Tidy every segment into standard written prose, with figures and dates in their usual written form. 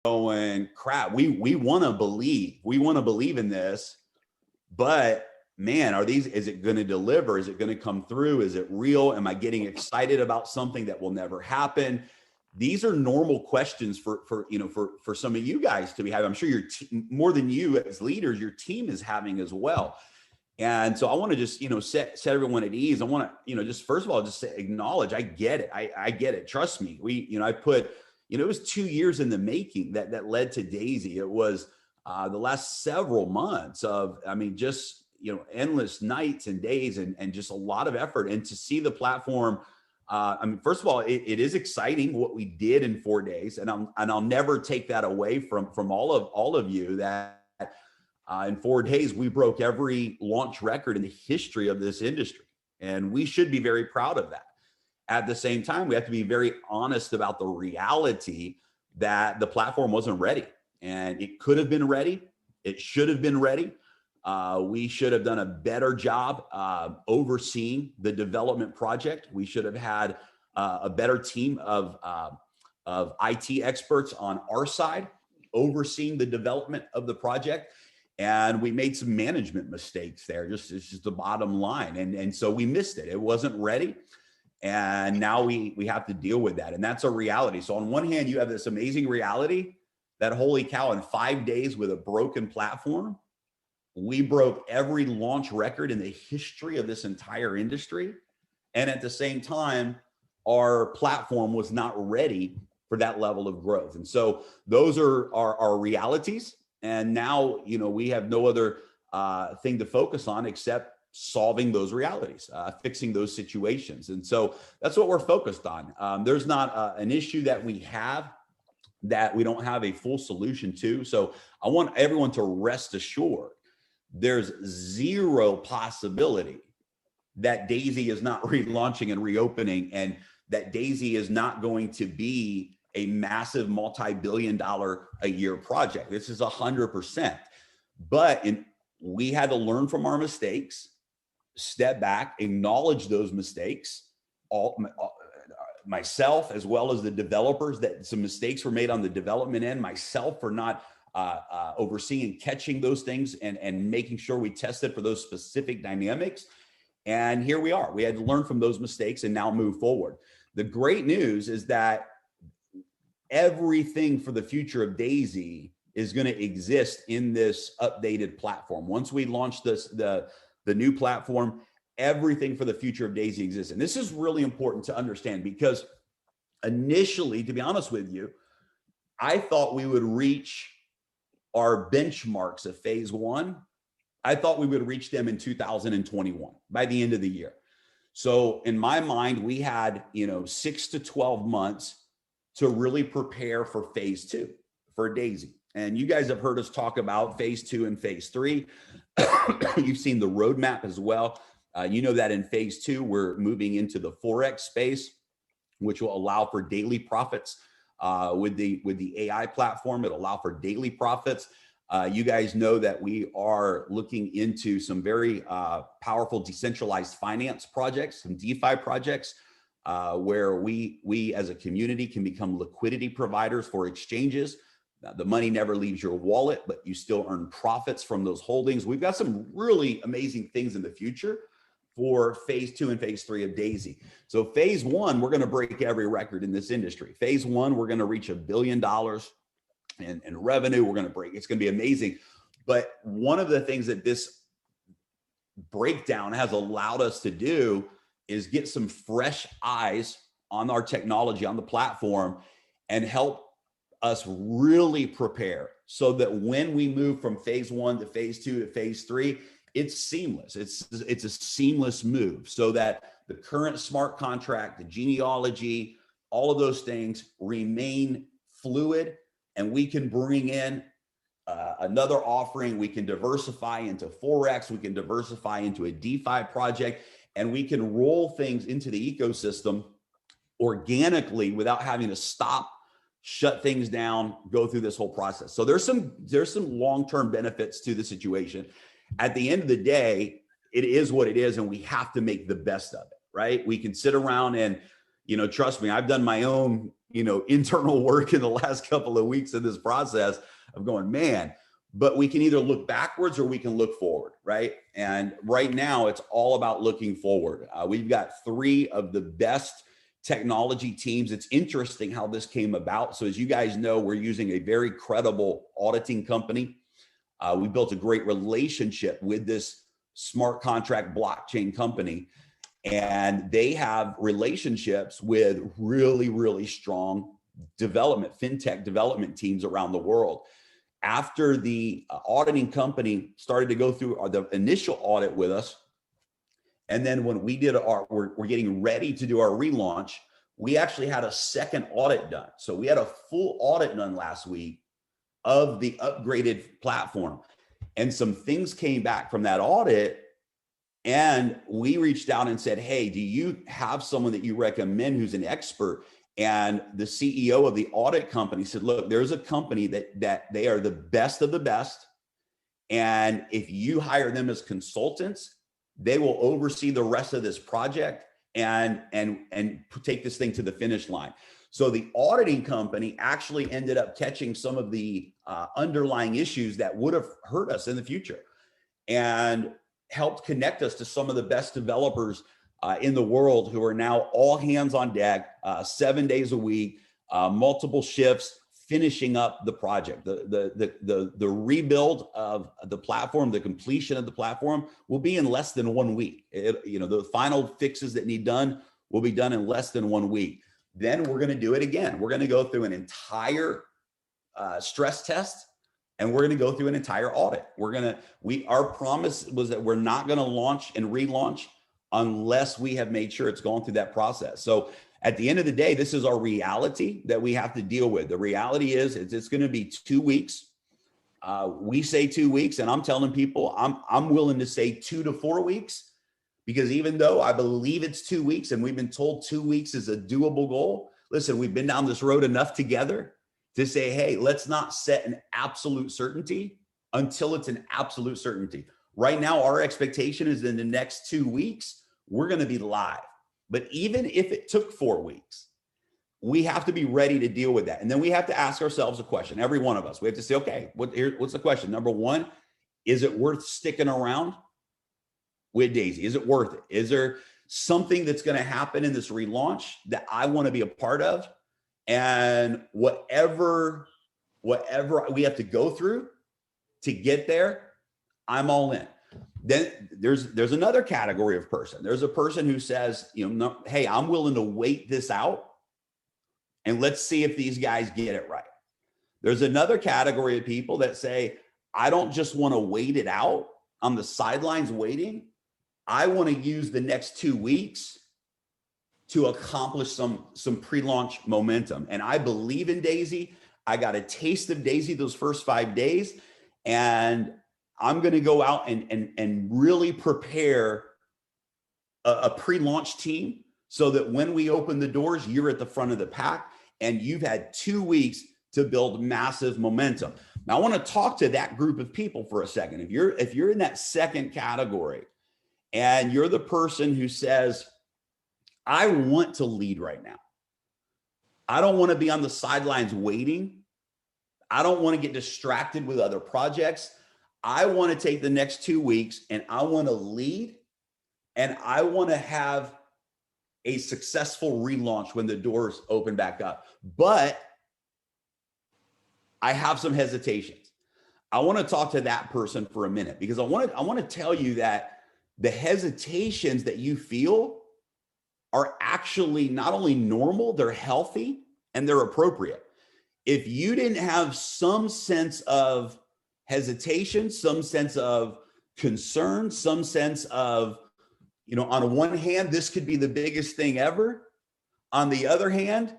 going, crap, we want to believe in this, but man, is it going to deliver? Is it going to come through? Is it real? Am I getting excited about something that will never happen? These are normal questions for some of you guys to be having. I'm sure more than you as leaders, your team is having as well. And so I want to just, set everyone at ease. I want to, just first of all, just acknowledge, I get it. I get it. Trust me. I put, it was 2 years in the making that led to Daisy. It was the last several months of, just, endless nights and days and just a lot of effort. And to see the platform, first of all, it is exciting what we did in 4 days. And I'll never take that away from all of you that in 4 days, we broke every launch record in the history of this industry. And we should be very proud of that. At the same time, we have to be very honest about the reality that the platform wasn't ready. And it could have been ready. It should have been ready. We should have done a better job overseeing the development project. We should have had a better team of IT experts on our side overseeing the development of the project. And we made some management mistakes there. It's just the bottom line. And so we missed it. It wasn't ready. And now we have to deal with that. And that's a reality. So on one hand, you have this amazing reality that, holy cow, in 5 days with a broken platform, we broke every launch record in the history of this entire industry. And at the same time, our platform was not ready for that level of growth. And so those are our realities. And now, we have no other thing to focus on except solving those realities, fixing those situations. And so that's what we're focused on. There's not an issue that we have that we don't have a full solution to. So I want everyone to rest assured there's zero possibility that Daisy is not relaunching and reopening, and that Daisy is not going to be a massive multi-billion-dollar a year project. This is 100%. But we had to learn from our mistakes, step back, acknowledge those mistakes. Myself, as well as the developers, that some mistakes were made on the development end, myself for not overseeing and catching those things and making sure we tested for those specific dynamics. And here we are. We had to learn from those mistakes and now move forward. The great news is that everything for the future of Daisy is going to exist in this updated platform. Once we launch the new platform, everything for the future of Daisy exists. And this is really important to understand, because initially, to be honest with you, I thought we would reach our benchmarks of phase one. I thought we would reach them in 2021 by the end of the year. So in my mind, we had 6 to 12 months to really prepare for phase two for Daisy. And you guys have heard us talk about phase two and phase three. You've seen the roadmap as well. You know that in phase two, we're moving into the Forex space, which will allow for daily profits with the AI platform. It'll allow for daily profits. You guys know that we are looking into some very powerful decentralized finance projects, some DeFi projects, where we as a community can become liquidity providers for exchanges. The money never leaves your wallet, but you still earn profits from those holdings. We've got some really amazing things in the future for phase two and phase three of Daisy. So phase one, we're going to break every record in this industry. Phase one, we're going to reach $1 billion in revenue. We're going to break. It's going to be amazing. But one of the things that this breakdown has allowed us to do is get some fresh eyes on our technology, on the platform, and help us really prepare so that when we move from phase one to phase two to phase three, it's seamless. It's a seamless move, so that the current smart contract, the genealogy, all of those things remain fluid, and we can bring in another offering. We can diversify into Forex. We can diversify into a DeFi project, and we can roll things into the ecosystem organically without having to stop, shut things down, go through this whole process. So there's some long-term benefits to the situation. At the end of the day, it is what it is, and we have to make the best of it, right? We can sit around and, trust me, I've done my own, internal work in the last couple of weeks of this process of going, man, but we can either look backwards or we can look forward, right? And right now it's all about looking forward. We've got 3 of the best technology teams. It's interesting how this came about. So as you guys know, we're using a very credible auditing company. We built a great relationship with this smart contract blockchain company, and they have relationships with really, really strong fintech development teams around the world. After the auditing company started to go through the initial audit with us, and then when we did we're getting ready to do our relaunch, we actually had a second audit done. So we had a full audit done last week of the upgraded platform. And some things came back from that audit, and we reached out and said, hey, do you have someone that you recommend who's an expert? And the CEO of the audit company said, look, there's a company that they are the best of the best. And if you hire them as consultants, they will oversee the rest of this project and take this thing to the finish line. So the auditing company actually ended up catching some of the underlying issues that would have hurt us in the future, and helped connect us to some of the best developers in the world, who are now all hands on deck, 7 days a week, multiple shifts, finishing up the project. The rebuild of the platform, the completion of the platform will be in less than 1 week. The final fixes that need done will be done in less than 1 week. Then we're going to do it again. We're going to go through an entire stress test, and we're going to go through an entire audit. Our promise was that we're not going to launch and relaunch unless we have made sure it's gone through that process. So at the end of the day, this is our reality that we have to deal with. The reality is it's going to be 2 weeks. We say 2 weeks, and I'm telling people I'm willing to say 2 to 4 weeks, because even though I believe it's 2 weeks and we've been told 2 weeks is a doable goal, listen, we've been down this road enough together to say, hey, let's not set an absolute certainty until it's an absolute certainty. Right now, our expectation is in the next 2 weeks, we're going to be live. But even if it took 4 weeks, we have to be ready to deal with that. And then we have to ask ourselves a question, every one of us. We have to say, okay, what's the question? Number one, is it worth sticking around with Daisy? Is it worth it? Is there something that's going to happen in this relaunch that I want to be a part of? And whatever we have to go through to get there, I'm all in. Then there's another category of person. There's a person who says, hey, I'm willing to wait this out, and let's see if these guys get it right. There's another category of people that say, I don't just want to wait it out on the sidelines waiting. I want to use the next 2 weeks to accomplish some pre-launch momentum. And I believe in Daisy. I got a taste of Daisy those first 5 days, and I'm going to go out and really prepare a pre-launch team so that when we open the doors, you're at the front of the pack and you've had 2 weeks to build massive momentum. Now, I want to talk to that group of people for a second. If you're in that second category and you're the person who says, I want to lead right now. I don't want to be on the sidelines waiting. I don't want to get distracted with other projects. I want to take the next 2 weeks and I want to lead, and I want to have a successful relaunch when the doors open back up. But I have some hesitations. I want to talk to that person for a minute, because I want to tell you that the hesitations that you feel are actually not only normal, they're healthy and they're appropriate. If you didn't have some sense of hesitation, some sense of concern, some sense of, on one hand, this could be the biggest thing ever. On the other hand,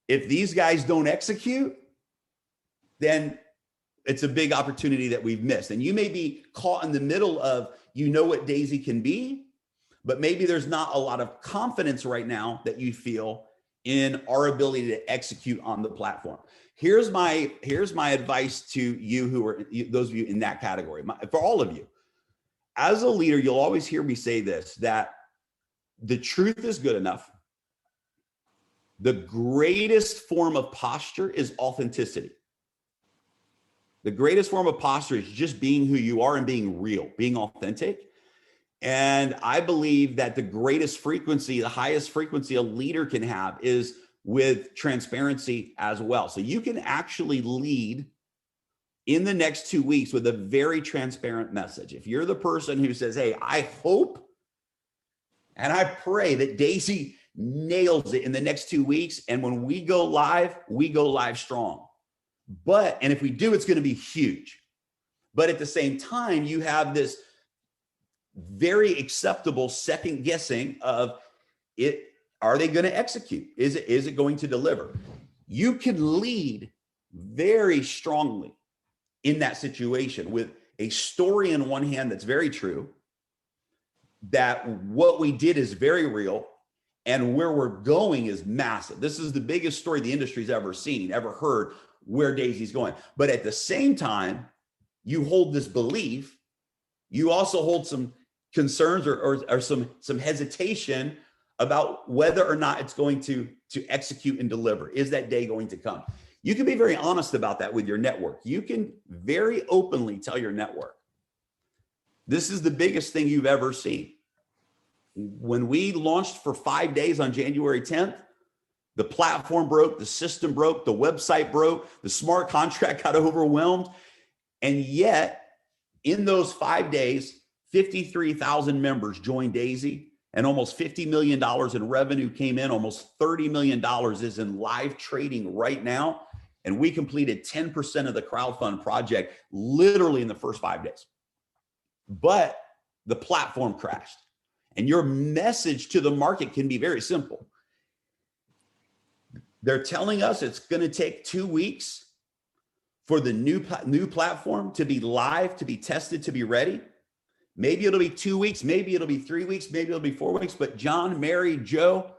if these guys don't execute, then it's a big opportunity that we've missed. And you may be caught in the middle of, what Daisy can be, but maybe there's not a lot of confidence right now that you feel in our ability to execute on the platform. Here's my advice to you who are those of you in that category. For all of you, as a leader, you'll always hear me say this, that the truth is good enough. The greatest form of posture is authenticity. The greatest form of posture is just being who you are and being real, being authentic. And I believe that the greatest frequency, the highest frequency a leader can have is with transparency as well. So you can actually lead in the next 2 weeks with a very transparent message. If you're the person who says, hey, I hope and I pray that Daisy nails it in the next 2 weeks. And when we go live strong. And if we do, it's going to be huge. But at the same time, you have this very acceptable second guessing of it. Are they going to execute? Is it going to deliver? You can lead very strongly in that situation with a story in one hand that's very true, that what we did is very real, and where we're going is massive. This is the biggest story the industry's ever seen, ever heard, where Daisy's going. But at the same time, you hold this belief, you also hold some concerns or some hesitation about whether or not it's going to execute and deliver. Is that day going to come? You can be very honest about that with your network. You can very openly tell your network, this is the biggest thing you've ever seen. When we launched for 5 days on January 10th, the platform broke, the system broke, the website broke, the smart contract got overwhelmed. And yet, in those 5 days, 53,000 members joined Daisy, and almost $50 million in revenue came in. Almost $30 million is in live trading right now. And we completed 10% of the crowdfund project literally in the first 5 days. But the platform crashed. And your message to the market can be very simple. They're telling us it's going to take 2 weeks for the new platform to be live, to be tested, to be ready. Maybe it'll be 2 weeks, maybe it'll be 3 weeks, maybe it'll be 4 weeks. But John, Mary, Joe,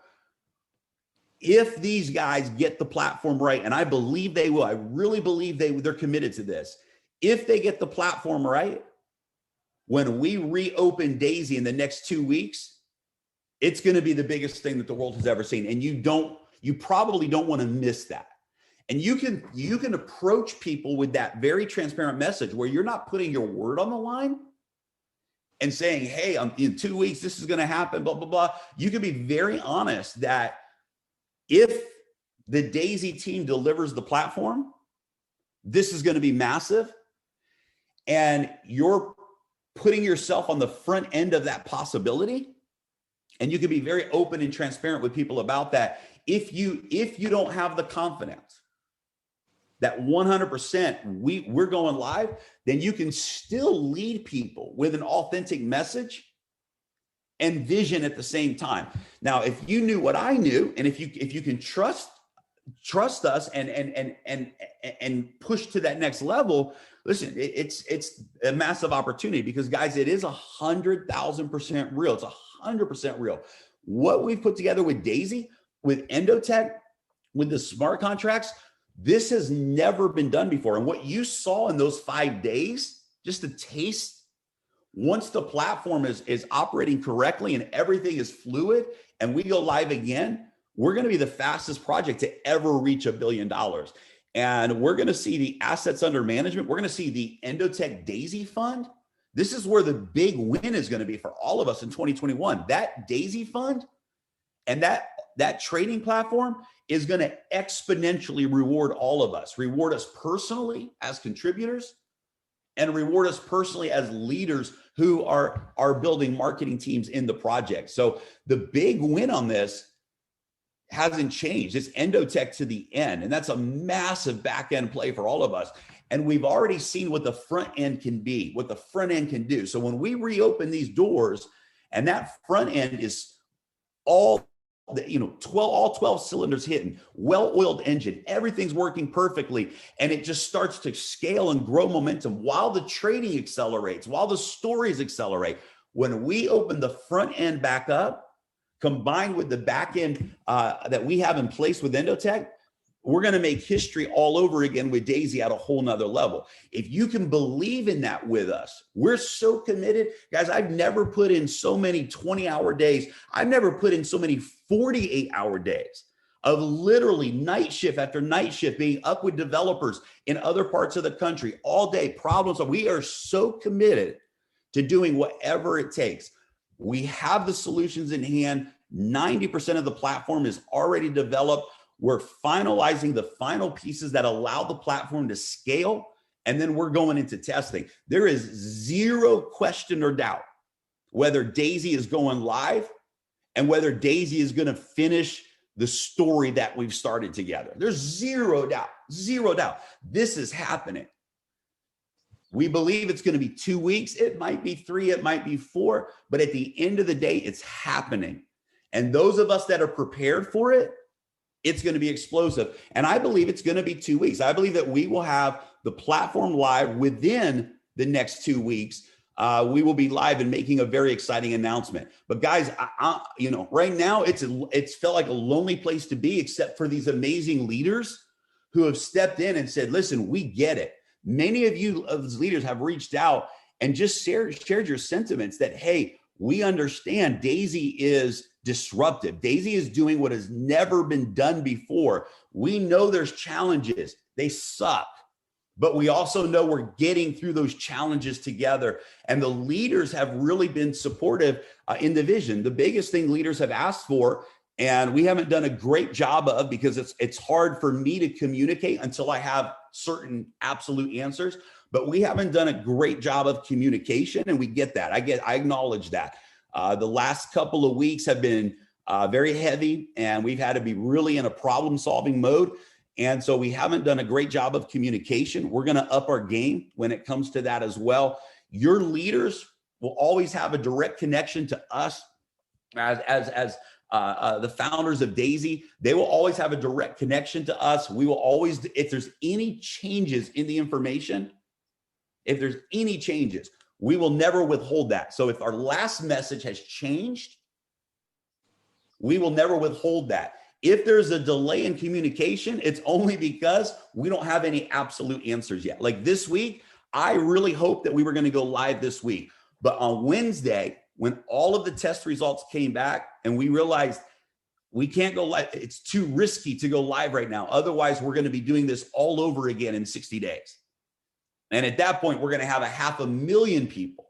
if these guys get the platform right, and I believe they will, I really believe they're committed to this. If they get the platform right, when we reopen Daisy in the next 2 weeks, it's going to be the biggest thing that the world has ever seen. And you probably don't want to miss that. And you can approach people with that very transparent message where you're not putting your word on the line and saying, hey, in 2 weeks, this is going to happen, blah, blah, blah. You can be very honest that if the Daisy team delivers the platform, this is going to be massive. And you're putting yourself on the front end of that possibility. And you can be very open and transparent with people about that. If you don't have the confidence that 100% we're going live, then you can still lead people with an authentic message and vision at the same time. Now, if you knew what I knew, and if you can trust us and push to that next level, listen, it's a massive opportunity because, guys, it is 100,000% real. It's 100% real. What we've put together with Daisy, with Endotech, with the smart contracts, this has never been done before. And what you saw in those 5 days, just a taste, once the platform is operating correctly and everything is fluid and we go live again, we're going to be the fastest project to ever reach $1 billion. And we're going to see the assets under management. We're going to see the Endotech Daisy Fund. This is where the big win is going to be for all of us in 2021. That Daisy Fund and that trading platform is going to exponentially reward all of us, reward us personally as contributors, and reward us personally as leaders who are building marketing teams in the project. So the big win on this hasn't changed. It's Endotech to the end. And that's a massive back end play for all of us. And we've already seen what the front end can be, what the front end can do. So when we reopen these doors and that front end is all 12 cylinders hitting, well-oiled engine, everything's working perfectly. And it just starts to scale and grow momentum while the trading accelerates, while the stories accelerate. When we open the front end back up, combined with the back end that we have in place with Endotech, we're going to make history all over again with Daisy at a whole nother level. If you can believe in that with us, we're so committed. Guys, I've never put in so many 20-hour days. I've never put in so many 48-hour days of literally night shift after night shift, being up with developers in other parts of the country all day, problems. We are so committed to doing whatever it takes. We have the solutions in hand. 90% of the platform is already developed. We're finalizing the final pieces that allow the platform to scale. And then we're going into testing. There is zero question or doubt whether Daisy is going live and whether Daisy is going to finish the story that we've started together. There's zero doubt, zero doubt. This is happening. We believe it's going to be 2 weeks. It might be 3, it might be 4, but at the end of the day, it's happening. And those of us that are prepared for it, it's going to be explosive. And I believe it's going to be 2 weeks. I believe that we will have the platform live within the next 2 weeks. We will be live and making a very exciting announcement. But guys, right now it's felt like a lonely place to be, except for these amazing leaders who have stepped in and said, listen, we get it. Many of you of these leaders have reached out and just shared your sentiments that, hey, we understand Daisy is disruptive. Daisy is doing what has never been done before. We know there's challenges. They suck. But we also know we're getting through those challenges together. And the leaders have really been supportive in the vision. The biggest thing leaders have asked for, and we haven't done a great job of, because it's hard for me to communicate until I have certain absolute answers, but we haven't done a great job of communication, and we get that. I acknowledge that. The last couple of weeks have been very heavy, and we've had to be really in a problem-solving mode. And so we haven't done a great job of communication. We're going to up our game when it comes to that as well. Your leaders will always have a direct connection to us as the founders of Daisy. They will always have a direct connection to us. We will always, if there's any changes in the information, if there's any changes, we will never withhold that. So if our last message has changed, we will never withhold that. If there's a delay in communication, it's only because we don't have any absolute answers yet. Like this week, I really hoped that we were going to go live this week. But on Wednesday, when all of the test results came back and we realized we can't go live, it's too risky to go live right now. Otherwise, we're going to be doing this all over again in 60 days. And at that point, we're going to have 500,000 people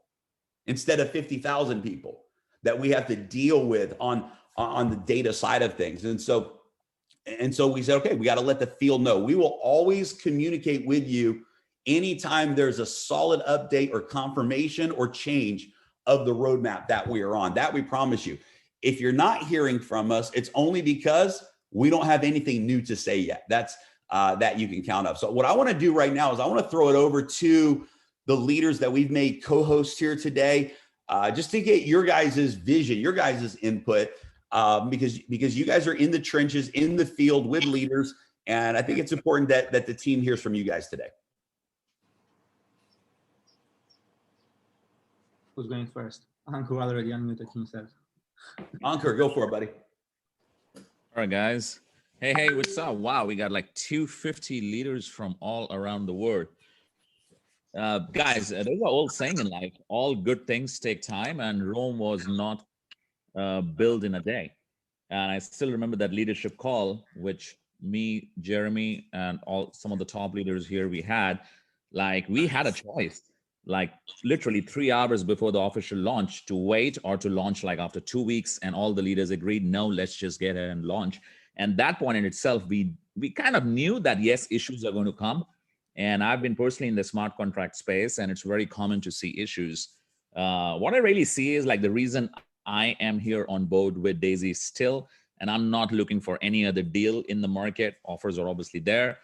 instead of 50,000 people that we have to deal with on the data side of things. And so we said, okay, we got to let the field know. We will always communicate with you anytime there's a solid update or confirmation or change of the roadmap that we are on. That we promise you. If you're not hearing from us, it's only because we don't have anything new to say yet. That's that you can count up. So what I want to do right now is I want to throw it over to the leaders that we've made co-hosts here today, just to get your guys' vision, your guys' input. Because you guys are in the trenches, in the field with leaders. And I think it's important that the team hears from you guys today. Who's going first? Ankur already unmuted himself. Ankur, go for it, buddy. All right, guys. Hey, what's up? Wow, we got like 250 leaders from all around the world. Guys, there's an old saying in life, all good things take time, and Rome was not built in a day. And I still remember that leadership call, which me, Jeremy, and some of the top leaders here we had a choice, like literally 3 hours before the official launch, to wait or to launch like after 2 weeks. And all the leaders agreed, no, let's just get ahead and launch. And that point in itself, we kind of knew that, yes, issues are going to come. And I've been personally in the smart contract space, and it's very common to see issues. What I really see is like the reason I am here on board with Daisy still, and I'm not looking for any other deal in the market. Offers are obviously there.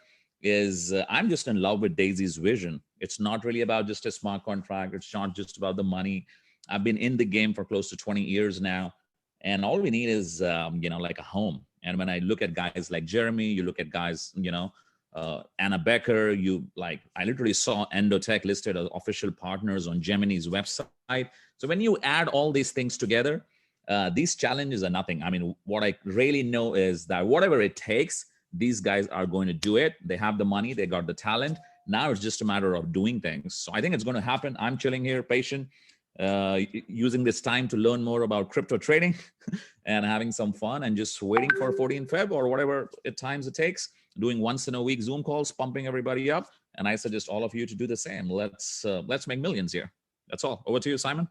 I'm just in love with Daisy's vision. It's not really about just a smart contract. It's not just about the money. I've been in the game for close to 20 years now, and all we need is, like a home. And when I look at guys like Jeremy, you look at guys, Anna Becker, I literally saw Endotech listed as official partners on Gemini's website. So when you add all these things together, these challenges are nothing. I mean, what I really know is that whatever it takes, these guys are going to do it. They have the money, they got the talent. Now it's just a matter of doing things. So I think it's going to happen. I'm chilling here, patient. using this time to learn more about crypto trading and having some fun and just waiting for 14 Feb or whatever times it takes, doing once in a week Zoom calls, pumping everybody up. And I suggest all of you to do the same. Let's make millions here. That's all. Over to you, Simon.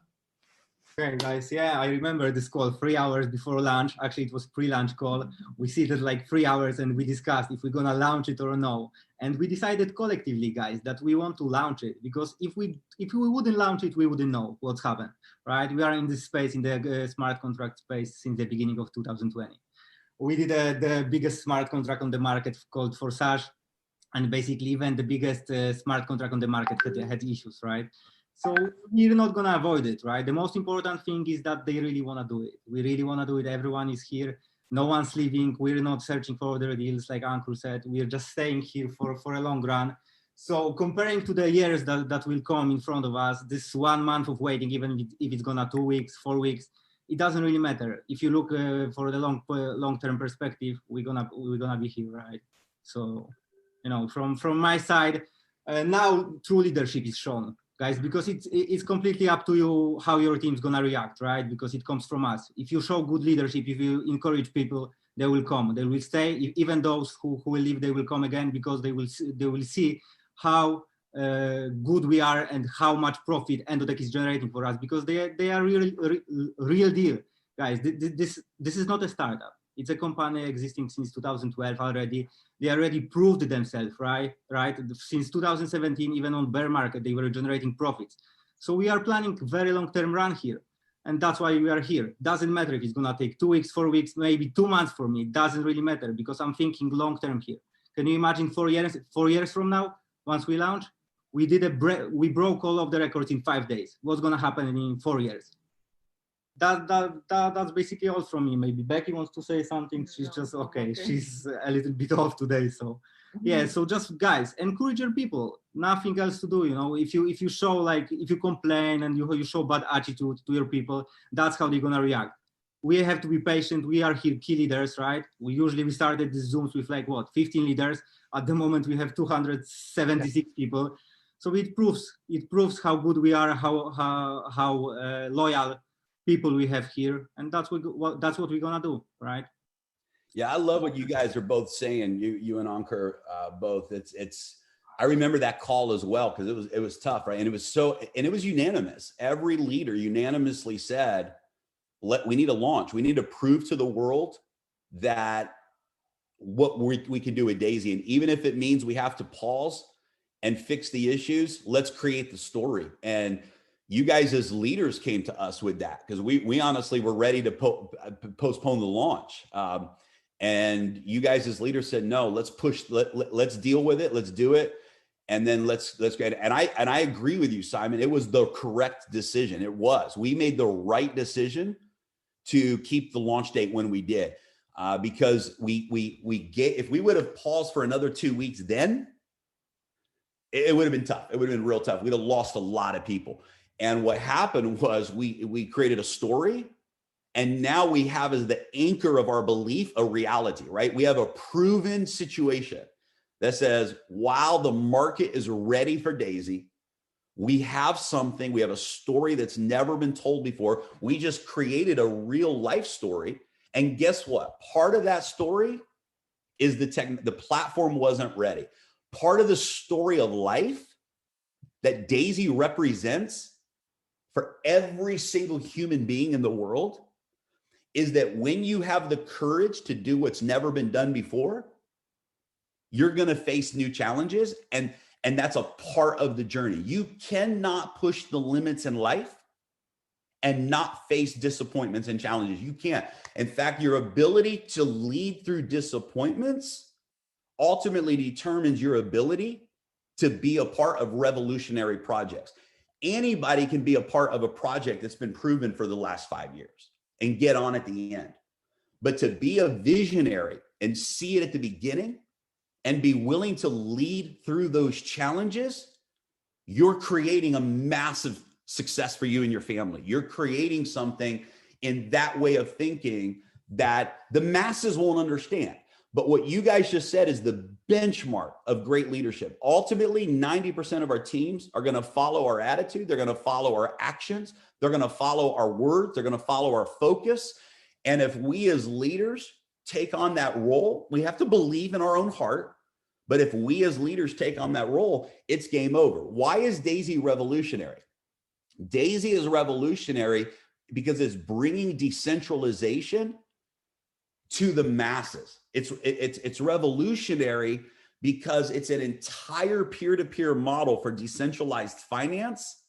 Okay, guys. Yeah, I remember this call 3 hours before lunch. Actually, it was pre-lunch call. We seated like 3 hours and we discussed if we're going to launch it or no. And we decided collectively, guys, that we want to launch it, because if we wouldn't launch it, we wouldn't know what's happened, right? We are in this space, in the smart contract space, since the beginning of 2020. We did the biggest smart contract on the market called Forsage, and basically even the biggest smart contract on the market had issues, right? So we're not going to avoid it, right? The most important thing is that they really want to do it. We really want to do it. Everyone is here. No one's leaving. We're not searching for other deals, like Ankur said. We're just staying here for a long run. So comparing to the years that will come in front of us, this 1 month of waiting, even if it's going to 2 weeks, 4 weeks, it doesn't really matter. If you look for the long-term perspective, we're gonna be here, right? So, you know, from my side, now true leadership is shown, guys, because it's completely up to you how your team's gonna react, right? Because it comes from us. If you show good leadership, if you encourage people, they will come, they will stay. Even those who will leave, they will come again, because they will see how good we are and how much profit Endotech is generating for us, because they are real deal, guys. This is not a startup. It's a company existing since 2012 already. They already proved themselves, right? Since 2017, even on bear market, they were generating profits. So we are planning very long-term run here. And that's why we are here. Doesn't matter if it's gonna take 2 weeks, 4 weeks, maybe 2 months for me. It doesn't really matter, because I'm thinking long-term here. Can you imagine 4 years from now, once we launch? We broke all of the records in 5 days. What's gonna happen in 4 years? That's basically all from me. Maybe Becky wants to say something. She's just okay. She's a little bit off today, so yeah. So just guys, encourage your people. Nothing else to do. You know, if you show, like, if you complain and you show bad attitude to your people, that's how they're gonna react. We have to be patient. We are here key leaders, right? We started these Zooms with like 15 leaders. At the moment, we have 276 people. So it proves how good we are, how loyal people we have here, and that's what we're gonna do, right? Yeah, I love what you guys are both saying. You and Ankur both. I remember that call as well, because it was tough, right? And it was unanimous. Every leader unanimously said, we need a launch. We need to prove to the world that what we can do with Daisy, and even if it means we have to pause and fix the issues, let's create the story. And you guys as leaders came to us with that, because we honestly were ready to postpone the launch. And you guys as leaders said, no, let's push, let's deal with it. Let's do it. And then let's get it. And I agree with you, Simon. It was the correct decision. It was. We made the right decision to keep the launch date when we did, because if we would have paused for another 2 weeks, then it would have been tough. It would have been real tough. We'd have lost a lot of people. And what happened was we created a story, and now we have as the anchor of our belief a reality, right? We have a proven situation that says, while the market is ready for Daisy, we have something, we have a story that's never been told before. We just created a real life story. And guess what? Part of that story is the platform wasn't ready. Part of the story of life that Daisy represents for every single human being in the world is that when you have the courage to do what's never been done before, you're going to face new challenges. And that's a part of the journey. You cannot push the limits in life and not face disappointments and challenges. You can't. In fact, your ability to lead through disappointments ultimately determines your ability to be a part of revolutionary projects. Anybody can be a part of a project that's been proven for the last 5 years and get on at the end. But to be a visionary and see it at the beginning and be willing to lead through those challenges, you're creating a massive success for you and your family. You're creating something in that way of thinking that the masses won't understand. But what you guys just said is the benchmark of great leadership. Ultimately, 90% of our teams are going to follow our attitude. They're going to follow our actions. They're going to follow our words. They're going to follow our focus. And if we as leaders take on that role, we have to believe in our own heart. But if we as leaders take on that role, it's game over. Why is Daisy revolutionary? Daisy is revolutionary because it's bringing decentralization to the masses. It's revolutionary because it's an entire peer-to-peer model for decentralized finance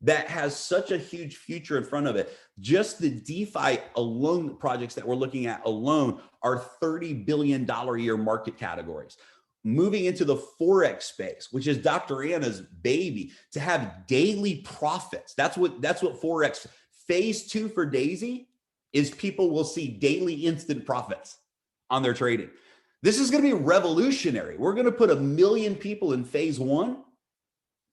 that has such a huge future in front of it. Just the DeFi alone projects that we're looking at alone are $30 billion a year market categories. Moving into the Forex space, which is Dr. Anna's baby, to have daily profits. That's what Forex phase 2 for Daisy is. People will see daily instant profits on their trading. This is going to be revolutionary. We're going to put 1 million people in phase 1,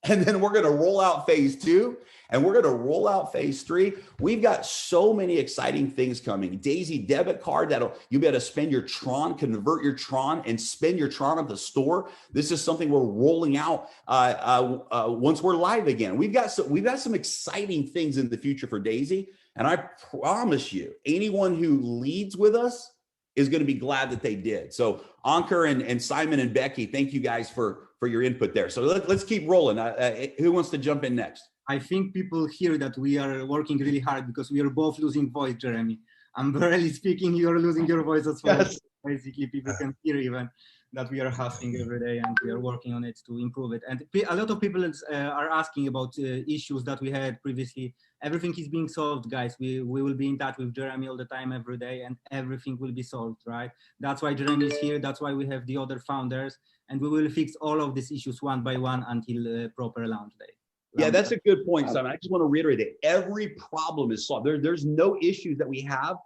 and then we're going to roll out phase 2, and we're going to roll out phase 3. We've got so many exciting things coming. Daisy debit card that'll you'll be able to spend your Tron, convert your Tron, and spend your Tron at the store. This is something we're rolling out once we're live again. We've got some exciting things in the future for Daisy, and I promise you, anyone who leads with us is going to be glad that they did. So Ankur and Simon and Becky, thank you guys for your input there. So let's keep rolling. Who wants to jump in next? I think people hear that we are working really hard because we are both losing voice, Jeremy. I'm barely speaking, you're losing your voice as well. Yes. Basically, people can hear even that we are hustling every day and we are working on it to improve it. And a lot of people are asking about issues that we had previously. Everything is being solved, guys. We will be in touch with Jeremy all the time, every day, and everything will be solved, right? That's why Jeremy is here. That's why we have the other founders, and we will fix all of these issues one by one until proper launch day. Yeah, that's a good point, Simon. I just want to reiterate that every problem is solved. There's no issues that we have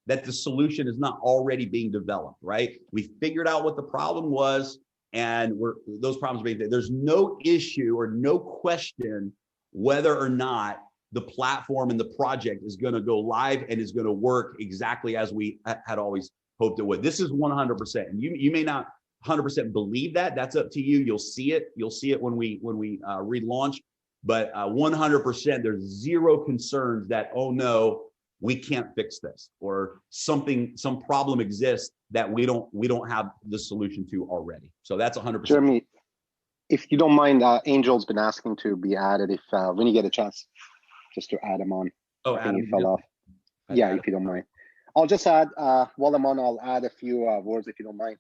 that the solution is not already being developed, right? We figured out what the problem was, and those problems are being, there's no issue or no question whether or not the platform and the project is going to go live and is going to work exactly as we had always hoped it would. This is 100%. And you may not 100% believe that. That's up to you. You'll see it. You'll see it when we relaunch. But 100%, there's zero concerns that, oh no, we can't fix this, or some problem exists that we don't have the solution to already. So that's 100%. Jeremy, if you don't mind, Angel's been asking to be added. If when you get a chance, just to add him on. Oh, I think Adam, he fell off. Yeah, if you don't mind. I'll just add while I'm on. I'll add a few words if you don't mind.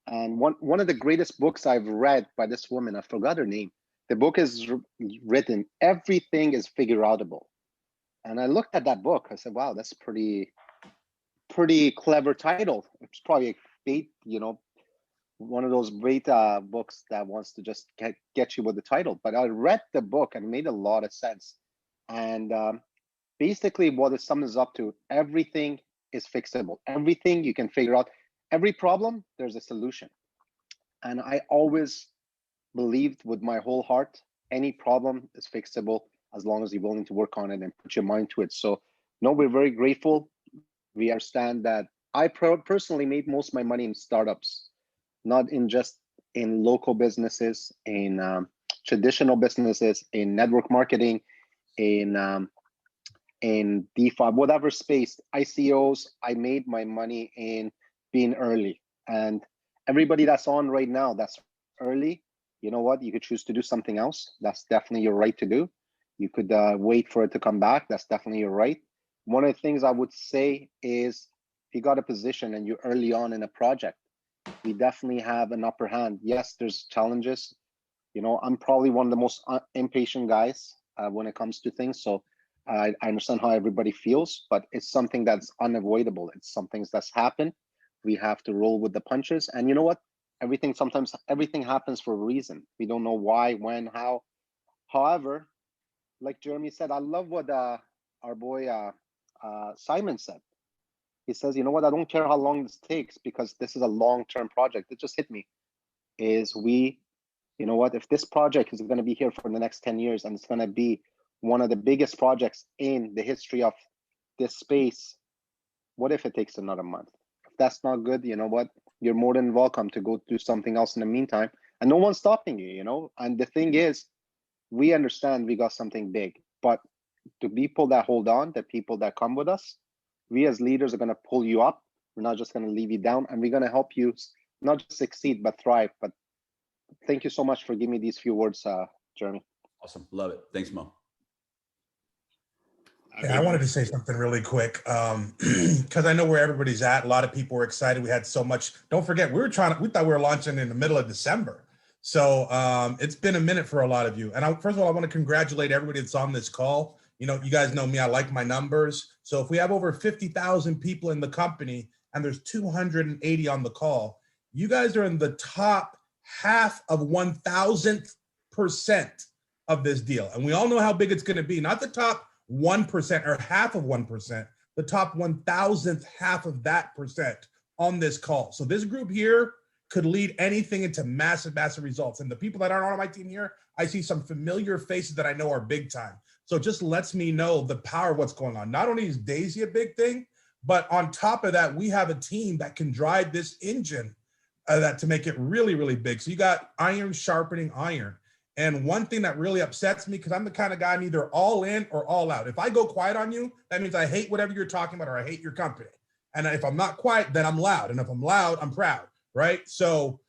And one of the greatest books I've read by this woman, I forgot her name. The book is written, Everything is Figure Outable. And I looked at that book. I said, wow, that's pretty clever title. It's probably a bait, one of those bait books that wants to just get you with the title. But I read the book and it made a lot of sense. And basically what it sums up to, everything is fixable. Everything you can figure out. Every problem, there's a solution. And I always believed with my whole heart, any problem is fixable as long as you're willing to work on it and put your mind to it. So no, we're very grateful. We understand that I personally made most of my money in startups, not in just in local businesses, in traditional businesses, in network marketing, in DeFi, whatever space, ICOs. I made my money in being early. And everybody that's on right now that's early, you know what? You could choose to do something else. That's definitely your right to do. You could wait for it to come back. That's definitely your right. One of the things I would say is if you got a position and you're early on in a project, we definitely have an upper hand. Yes, there's challenges. I'm probably one of the most impatient guys when it comes to things. So I understand how everybody feels, but it's something that's unavoidable. It's something that's happened. We have to roll with the punches. And you know what? Sometimes everything happens for a reason. We don't know why, when, how. However, like Jeremy said, I love what our boy Simon said. He says, you know what? I don't care how long this takes because this is a long-term project. It just hit me. You know what? If this project is going to be here for the next 10 years and it's going to be one of the biggest projects in the history of this space, what if it takes another month? If that's not good, you know what? You're more than welcome to go do something else in the meantime. And no one's stopping you, you know? And the thing is, we understand we got something big, but the people that hold on, the people that come with us, we as leaders are going to pull you up. We're not just going to leave you down, and we're going to help you not just succeed, but thrive. But thank you so much for giving me these few words, Jeremy. Awesome. Love it. Thanks, Mo. Yeah, I wanted to say something really quick because I know where everybody's at. A lot of people were excited. We had so much. Don't forget, we thought we were launching in the middle of December. So it's been a minute for a lot of you. And first of all, I want to congratulate everybody that's on this call. You know, you guys know me, I like my numbers. So if we have over 50,000 people in the company and there's 280 on the call, you guys are in the top half of 1,000% of this deal. And we all know how big it's going to be, not the top 1% or half of 1%, the top 1,000th half of that percent on this call. So this group here could lead anything into massive, massive results. And the people that aren't on my team here, I see some familiar faces that I know are big time. So it just lets me know the power of what's going on. Not only is Daisy a big thing, but on top of that, we have a team that can drive this engine to make it really, really big. So you got iron sharpening iron. And one thing that really upsets me, because I'm the kind of guy I'm either all in or all out. If I go quiet on you, that means I hate whatever you're talking about or I hate your company. And if I'm not quiet, then I'm loud. And if I'm loud, I'm proud, right? So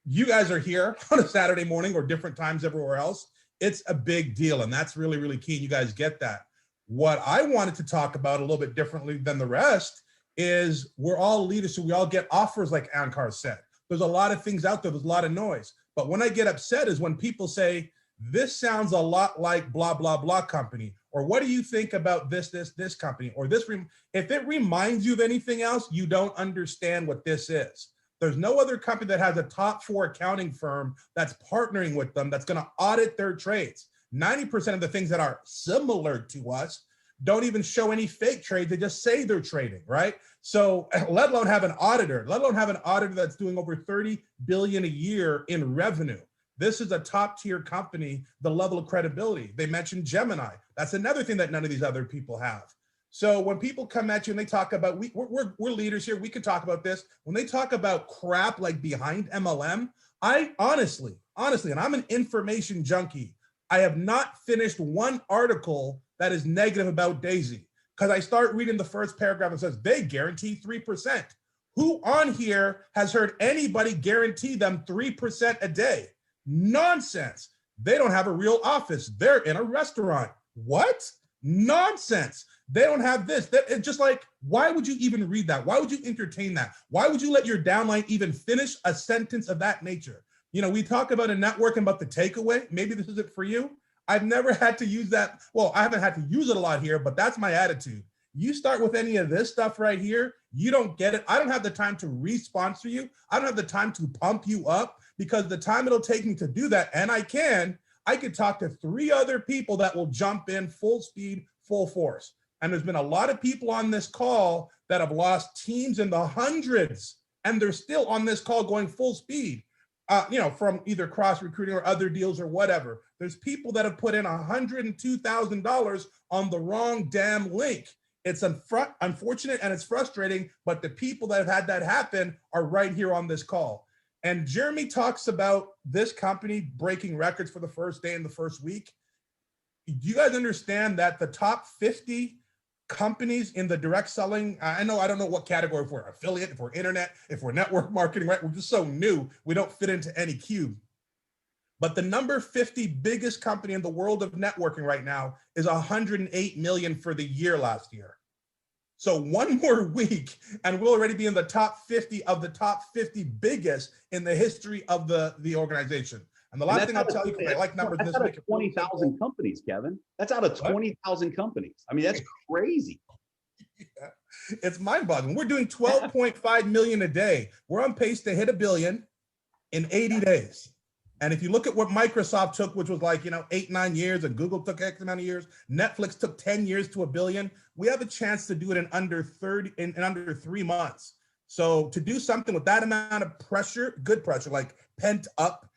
you guys are here on a Saturday morning or different times everywhere else. It's a big deal. And that's really, really key. You guys get that. What I wanted to talk about a little bit differently than the rest is we're all leaders. So we all get offers, like Ankar said. There's a lot of things out there. There's a lot of noise. But when I get upset is when people say, this sounds a lot like blah, blah, blah company. Or what do you think about this company? Or this, if it reminds you of anything else, you don't understand what this is. There's no other company that has a top 4 accounting firm that's partnering with them that's going to audit their trades. 90% of the things that are similar to us don't even show any fake trades. They just say they're trading, right? So let alone have an auditor, that's doing over 30 billion a year in revenue. This is a top tier company, the level of credibility. They mentioned Gemini. That's another thing that none of these other people have. So when people come at you and they talk about, we're leaders here, we could talk about this. When they talk about crap like behind MLM, I honestly, and I'm an information junkie, I have not finished one article that is negative about Daisy, because I start reading the first paragraph and says, they guarantee 3%. Who on here has heard anybody guarantee them 3% a day? Nonsense. They don't have a real office. They're in a restaurant. What? Nonsense. They don't have this. It's just like, why would you even read that? Why would you entertain that? Why would you let your downline even finish a sentence of that nature? You know, we talk about a network and about the takeaway. Maybe this isn't for you. I've never had to use that. Well, I haven't had to use it a lot here, but that's my attitude. You start with any of this stuff right here, you don't get it. I don't have the time to re-sponsor you. I don't have the time to pump you up, because the time it'll take me to do that, and I could talk to 3 other people that will jump in full speed, full force. And there's been a lot of people on this call that have lost teams in the hundreds, and they're still on this call going full speed. From either cross recruiting or other deals or whatever. There's people that have put in $102,000 on the wrong damn link. It's unfortunate and it's frustrating, but the people that have had that happen are right here on this call. And Jeremy talks about this company breaking records for the first day in the first week. Do you guys understand that the top 50 companies in the direct selling, I don't know what category, if we're affiliate, if we're internet, if we're network marketing, right? We're just so new, we don't fit into any cube. But the number 50 biggest company in the world of networking right now is 108 million for the year last year. So one more week and we'll already be in the top 50 of the top 50 biggest in the history of the organization. And the last thing I'll tell you, because I like numbers. That's out of 20,000 companies, Kevin. That's out of 20,000 companies. I mean, that's crazy. Yeah. It's mind-boggling. We're doing 12.5 million a day. We're on pace to hit $1 billion in 80 days. And if you look at what Microsoft took, which was like, 8-9 years, and Google took X amount of years, Netflix took 10 years to $1 billion. We have a chance to do it in under 3 months. So to do something with that amount of pressure, good pressure, like pent up,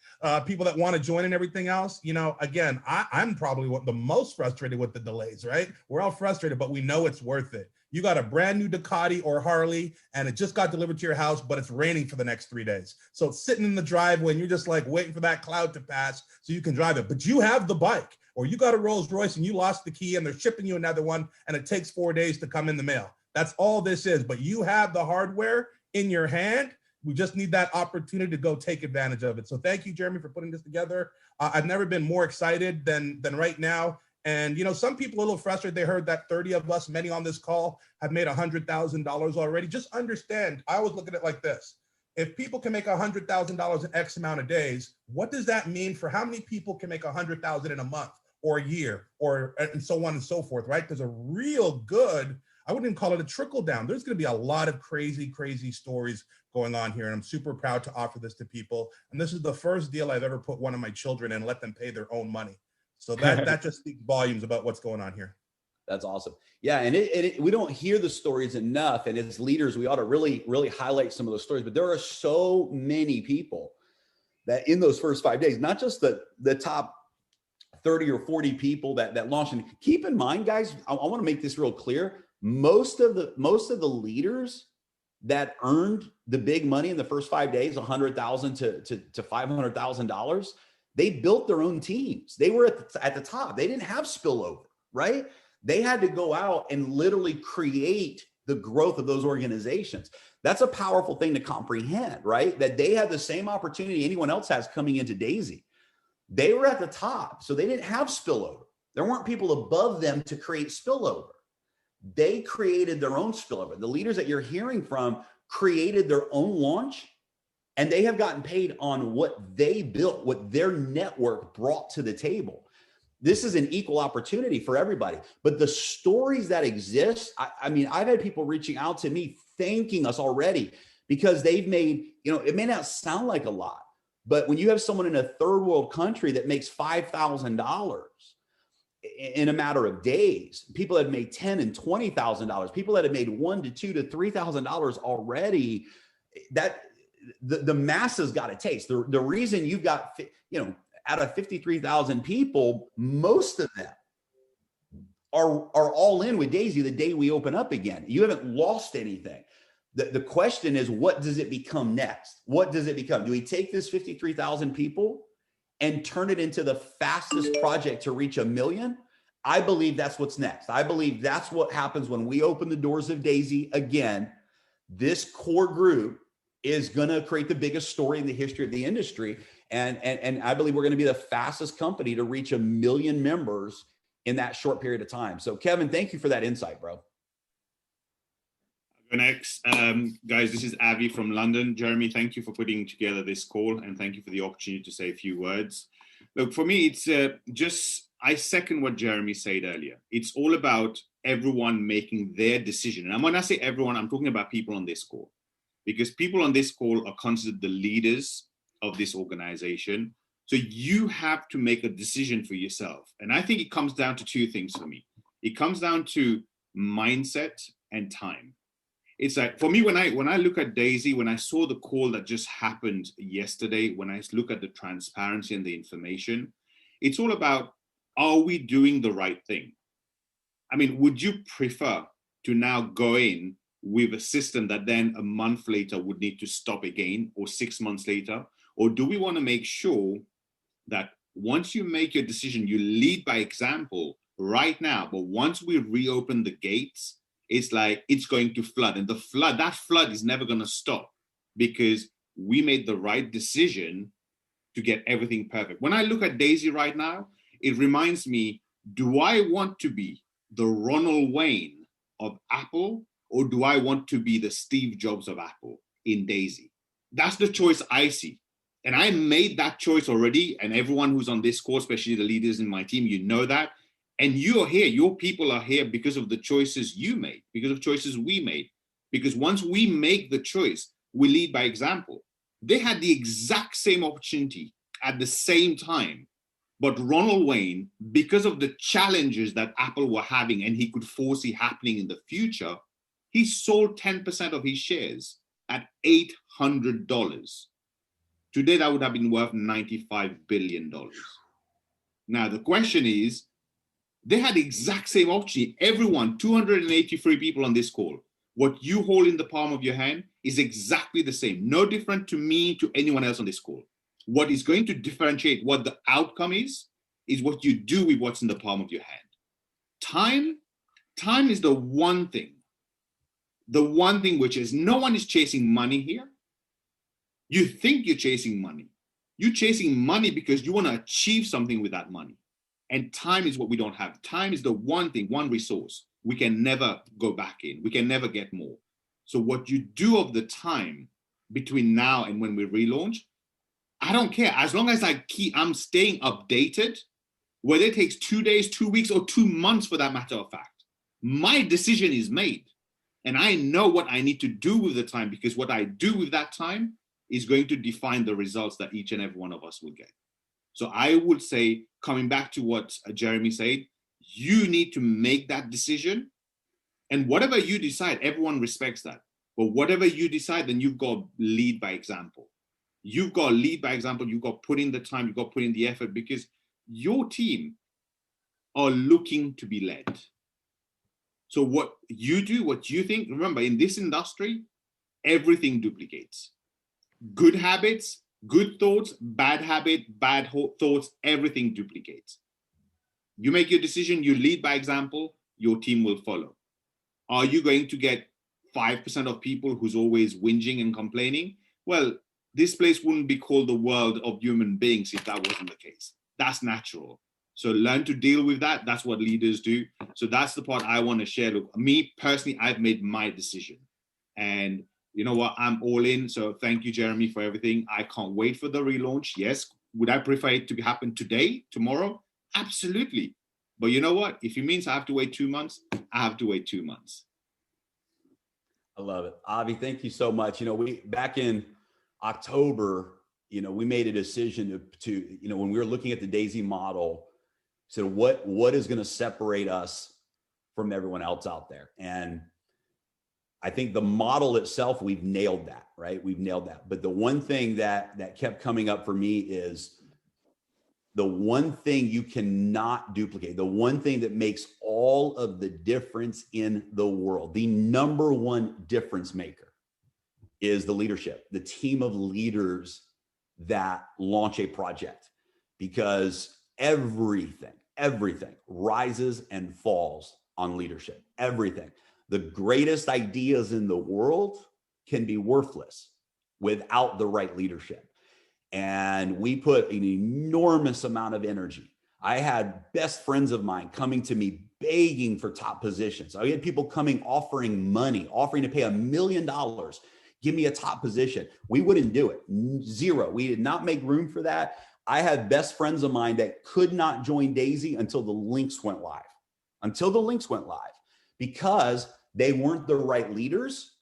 people that want to join and everything else, again, I'm probably the most frustrated with the delays, right? We're all frustrated, but we know it's worth it. You got a brand new Ducati or Harley, and it just got delivered to your house, but it's raining for the next 3 days. So it's sitting in the driveway, and you're just like waiting for that cloud to pass so you can drive it. But you have the bike, or you got a Rolls Royce and you lost the key and they're shipping you another one, and it takes 4 days to come in the mail. That's all this is. But you have the hardware in your hand. We just need that opportunity to go take advantage of it. So thank you, Jeremy, for putting this together. I've never been more excited than right now. And, you know, some people are a little frustrated. They heard that 30 of us, many on this call, have made $100,000 already. Just understand, I always look at it like this. If people can make $100,000 in X amount of days, what does that mean for how many people can make $100,000 in a month or a year or and so on and so forth, right? There's a real good, I wouldn't even call it a trickle down. There's going to be a lot of crazy, crazy stories going on here. And I'm super proud to offer this to people. And this is the first deal I've ever put one of my children in and let them pay their own money. So that just speaks volumes about what's going on here. That's awesome. Yeah. And we don't hear the stories enough. And as leaders, we ought to really, really highlight some of those stories. But there are so many people that in those first 5 days, not just the top 30 or 40 people that launched. And keep in mind, guys, I want to make this real clear. Most of the leaders that earned the big money in the first 5 days, $100,000 to $500,000, they built their own teams. They were at the top. They didn't have spillover, right? They had to go out and literally create the growth of those organizations. That's a powerful thing to comprehend, right? That they had the same opportunity anyone else has coming into Daisy. They were at the top, so they didn't have spillover. There weren't people above them to create spillover. They created their own spillover. The leaders that you're hearing from created their own launch, and they have gotten paid on what they built, what their network brought to the table. This is an equal opportunity for everybody. But the stories that exist, I mean, I've had people reaching out to me thanking us already because they've made, you know, it may not sound like a lot, but when you have someone in a third world country that makes $5,000 in a matter of days, people that have made $10,000 and $20,000, people that have made $1,000 to $2,000 to $3,000 already, that the masses got a taste. The reason you've got, you know, out of 53,000 people, most of them are all in with Daisy the day we open up again. You haven't lost anything. The question is, what does it become next? What does it become? Do we take this 53,000 people and turn it into the fastest project to reach 1 million? I believe that's what's next. I believe that's what happens when we open the doors of Daisy again. This core group is going to create the biggest story in the history of the industry. And I believe we're going to be the fastest company to reach 1 million members in that short period of time. So Kevin, thank you for that insight, bro. Next, guys, this is Avi from London. Jeremy, thank you for putting together this call, and thank you for the opportunity to say a few words. Look, for me, it's I second what Jeremy said earlier. It's all about everyone making their decision. And when I say everyone, I'm talking about people on this call, because people on this call are considered the leaders of this organization. So you have to make a decision for yourself. And I think it comes down to two things for me. It comes down to mindset and time. It's like, for me, when I look at Daisy, when I saw the call that just happened yesterday, when I look at the transparency and the information, it's all about, are we doing the right thing? I mean, would you prefer to now go in with a system that then a month later would need to stop again, or 6 months later? Or do we want to make sure that once you make your decision, you lead by example right now, but once we reopen the gates, it's like it's going to flood, and that flood is never going to stop because we made the right decision to get everything perfect. When I look at Daisy right now, it reminds me, do I want to be the Ronald Wayne of Apple, or do I want to be the Steve Jobs of Apple in Daisy? That's the choice I see. And I made that choice already. And everyone who's on this call, especially the leaders in my team, you know that. And you are here, your people are here because of the choices you made, because of choices we made. Because once we make the choice, we lead by example. They had the exact same opportunity at the same time. But Ronald Wayne, because of the challenges that Apple were having and he could foresee happening in the future, he sold 10% of his shares at $800. Today, that would have been worth $95 billion. Now, the question is, They had the exact same opportunity. Everyone, 283 people on this call, what you hold in the palm of your hand is exactly the same. No different to me, to anyone else on this call. What is going to differentiate what the outcome is what you do with what's in the palm of your hand. Time is the one thing which is, no one is chasing money here. You think you're chasing money. You're chasing money because you want to achieve something with that money. And time is what we don't have. Time is the one thing, one resource we can never go back in. We can never get more. So what you do of the time between now and when we relaunch, I don't care. As long as I'm staying updated, whether it takes 2 days, 2 weeks, or 2 months for that matter of fact, my decision is made. And I know what I need to do with the time, because what I do with that time is going to define the results that each and every one of us will get. So I would say, coming back to what Jeremy said, you need to make that decision. And whatever you decide, everyone respects that. But whatever you decide, then you've got to lead by example. You've got to lead by example. You've got to put in the time. You've got to put in the effort, because your team are looking to be led. So what you do, what you think, remember, in this industry, everything duplicates. Good habits, good thoughts, bad habit, bad thoughts, everything duplicates. You make your decision, you lead by example, your team will follow. Are you going to get 5% of people who's always whinging and complaining? Well, this place wouldn't be called the world of human beings if that wasn't the case. That's natural. So learn to deal with that. That's what leaders do. So that's the part I want to share. Look, me personally, I've made my decision. And you know what? I'm all in. So thank you, Jeremy, for everything. I can't wait for the relaunch. Yes. Would I prefer it to happen today, tomorrow? Absolutely. But you know what? If it means I have to wait 2 months, I have to wait 2 months. I love it. Avi, thank you so much. We back in October, we made a decision to when we were looking at the Daisy model, said what is going to separate us from everyone else out there. And I think the model itself, we've nailed that, right? We've nailed that. But the one thing that kept coming up for me is the one thing you cannot duplicate, the one thing that makes all of the difference in the world, the number one difference maker is the leadership, the team of leaders that launch a project, because everything rises and falls on leadership. Everything. The greatest ideas in the world can be worthless without the right leadership. And we put an enormous amount of energy. I had best friends of mine coming to me begging for top positions. I had people coming, offering money, offering to pay $1 million. Give me a top position. We wouldn't do it. Zero. We did not make room for that. I had best friends of mine that could not join Daisy until the links went live. Because they weren't the right leaders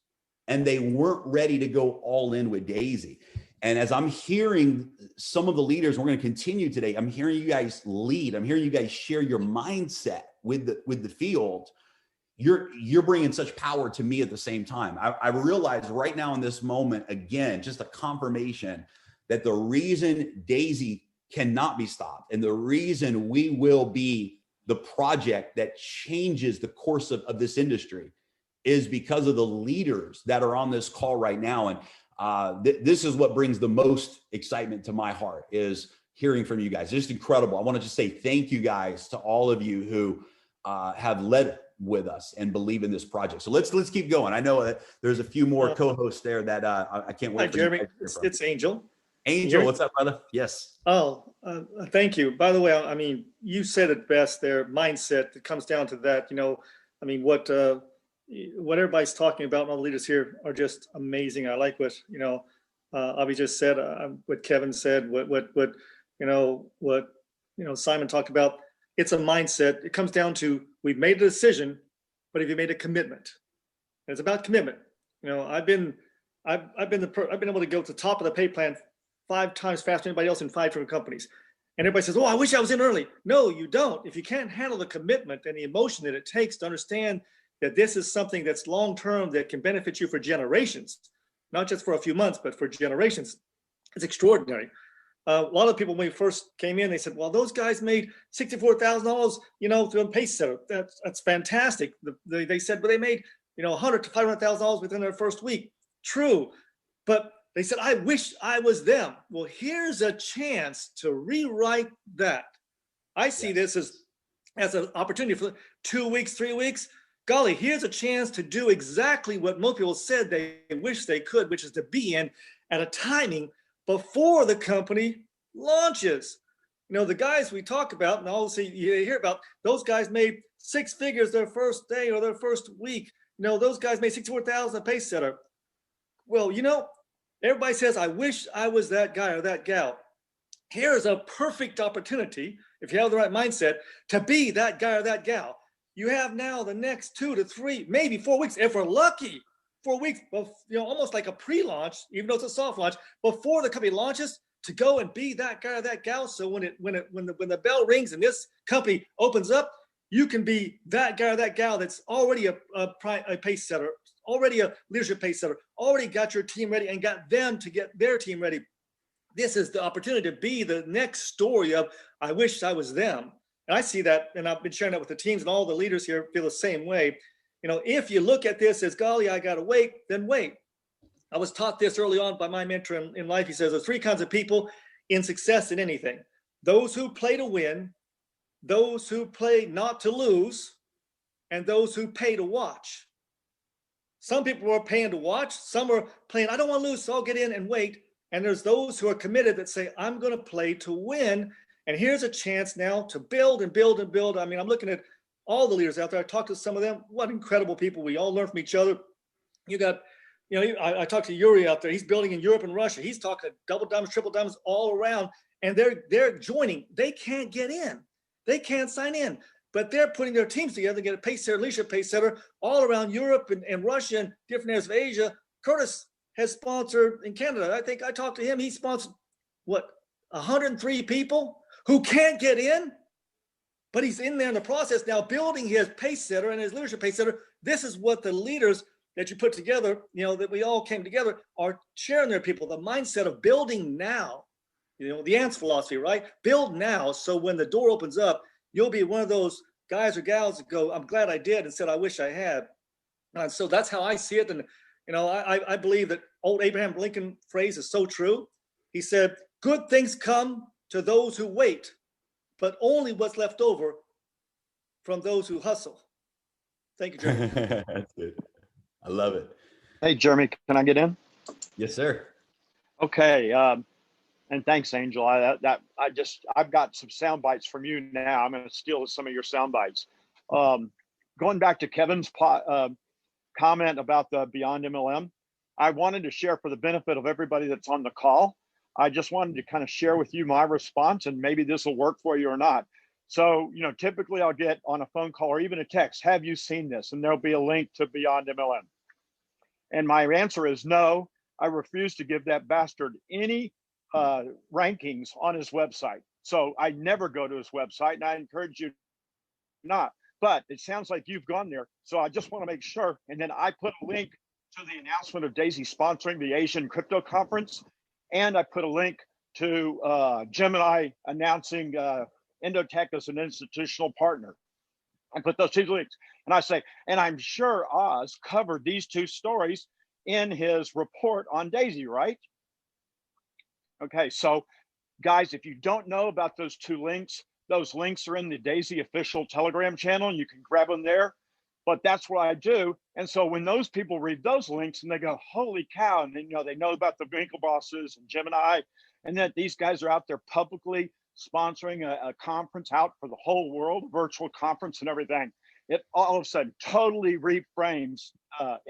and they weren't ready to go all in with Daisy. And as I'm hearing some of the leaders, we're going to continue today, I'm hearing you guys lead. I'm hearing you guys share your mindset with the field. You're bringing such power to me at the same time. I realize right now in this moment, again, just a confirmation that the reason Daisy cannot be stopped and the reason we will be the project that changes the course of this industry is because of the leaders that are on this call right now. And this is what brings the most excitement to my heart, is hearing from you guys. It's just incredible. I want to just say thank you guys to all of you who have led with us and believe in this project. So let's keep going. I know that there's a few more co-hosts there that I can't wait. Hi, Jeremy. It's Angel. Angel, what's up, brother? Yes. Oh, thank you. By the way, I mean, you said it best there. Mindset, it comes down to that. What everybody's talking about, all the leaders here are just amazing. I like what, Avi just said, what Kevin said, what Simon talked about. It's a mindset. It comes down to, we've made a decision, but have you made a commitment? And it's about commitment. I've been able to go to the top of the pay plan 5 times faster than anybody else in 5 different companies. And everybody says, oh, I wish I was in early. No, you don't. If you can't handle the commitment and the emotion that it takes to understand that this is something that's long-term that can benefit you for generations, not just for a few months, but for generations, it's extraordinary. A lot of people when we first came in, they said, well, those guys made $64,000, through a pace setter. That's fantastic. They said, but they made, $100,000 to $500,000 within their first week. True. But they said, I wish I was them. Well, here's a chance to rewrite that. I see this as an opportunity for 2 weeks, 3 weeks. Golly, here's a chance to do exactly what most people said they wish they could, which is to be in at a timing before the company launches. The guys we talk about, and also you hear about, those guys made 6 figures their first day or their first week. Those guys made $64,000 a pace setter. Well, everybody says, I wish I was that guy or that gal. Here's a perfect opportunity, if you have the right mindset, to be that guy or that gal. You have now the next 2 to 3, maybe 4 weeks, if we're lucky, 4 weeks, almost like a pre-launch, even though it's a soft launch, before the company launches, to go and be that guy or that gal. So when the bell rings and this company opens up, you can be that guy or that gal that's already a pace setter, already a leadership pace setter, already got your team ready and got them to get their team ready. This is the opportunity to be the next story of, I wish I was them. And I see that, and I've been sharing that with the teams, and all the leaders here feel the same way. If you look at this as, golly, I got to wait, then wait. I was taught this early on by my mentor in life. He says there's 3 kinds of people in success in anything: those who play to win, those who play not to lose, and those who pay to watch. Some people are paying to watch. Some are playing, I don't want to lose, so I'll get in and wait. And there's those who are committed that say, I'm going to play to win. And here's a chance now to build and build and build. I mean, I'm looking at all the leaders out there. I talked to some of them. What incredible people. We all learn from each other. You got, I talked to Yuri out there. He's building in Europe and Russia. He's talking double diamonds, triple diamonds all around. And they're joining. They can't get in. They can't sign in. But they're putting their teams together to get a pace setter, leadership pace setter all around Europe and Russia and different areas of Asia. Curtis has sponsored in Canada. I think I talked to him. He sponsored, 103 people who can't get in, but he's in there in the process now building his pace setter and his leadership pace setter. This is what the leaders that you put together, that we all came together, are sharing their people, the mindset of building now, the ants philosophy, right? Build now, so when the door opens up, you'll be one of those guys or gals that go, I'm glad I did, and said, I wish I had. And so that's how I see it. And, I believe that old Abraham Lincoln phrase is so true. He said, good things come to those who wait, but only what's left over from those who hustle. Thank you, Jeremy. That's good. I love it. Hey, Jeremy, can I get in? Yes, sir. Okay. And thanks, Angel. I've got some sound bites from you now. I'm going to steal some of your sound bites. Going back to Kevin's comment about the Beyond MLM, I wanted to share for the benefit of everybody that's on the call. I just wanted to kind of share with you my response, and maybe this will work for you or not. So, typically I'll get on a phone call or even a text, have you seen this? And there'll be a link to Beyond MLM. And my answer is no, I refuse to give that bastard any rankings on his website. So I never go to his website, and I encourage you not. But it sounds like you've gone there. So I just want to make sure. And then I put a link to the announcement of Daisy sponsoring the Asian Crypto Conference. And I put a link to Gemini announcing Endotech as an institutional partner. I put those 2 links. And I say, and I'm sure Oz covered these 2 stories in his report on Daisy, right? Okay, so guys, if you don't know about those 2 links, those links are in the Daisy official Telegram channel, and you can grab them there. But that's what I do. And so when those people read those links and they go, holy cow, and then, they know about the Winklebosses and Gemini, and that these guys are out there publicly sponsoring a conference out for the whole world, virtual conference and everything, it all of a sudden totally reframes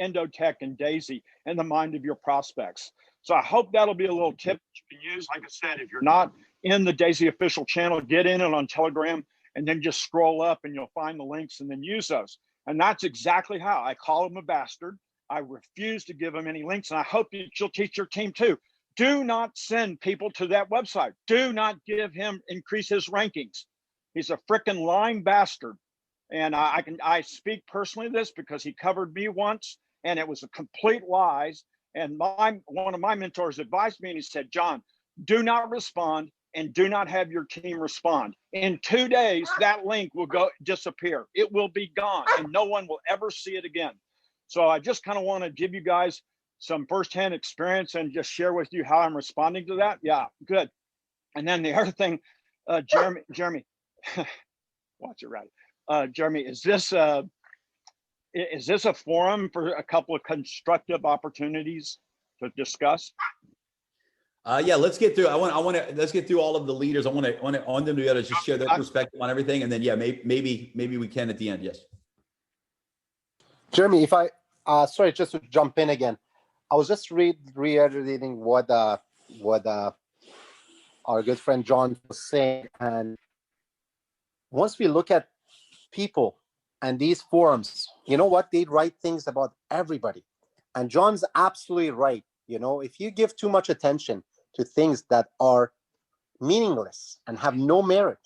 Endotech and Daisy in the mind of your prospects. So I hope that'll be a little tip that you can use. Like I said, if you're not in the Daisy official channel, get in it on Telegram, and then just scroll up and you'll find the links and then use those. And that's exactly how I call him a bastard. I refuse to give him any links. And I hope that you'll teach your team too. Do not send people to that website. Do not increase his rankings. He's a frickin' lying bastard. And I speak personally this because he covered me once and it was a complete lies. And one of my mentors advised me, and he said, John, do not respond and do not have your team respond. In 2 days, that link will disappear. It will be gone and no one will ever see it again. So I just kind of want to give you guys some firsthand experience and just share with you how I'm responding to that. Yeah, good. And then the other thing, Jeremy, watch it right. Jeremy, is this a forum for a couple of constructive opportunities to discuss? Yeah, let's get through. Let's get through all of the leaders. I want them to be able to just share their perspective on everything, and then yeah, maybe we can at the end. Yes, Jeremy, if I sorry, just to jump in again, I was just reiterating what our good friend John was saying, and once we look at people and these forums, you know what, they write things about everybody, and John's absolutely right. You know, if you give too much attention to things that are meaningless and have no merit,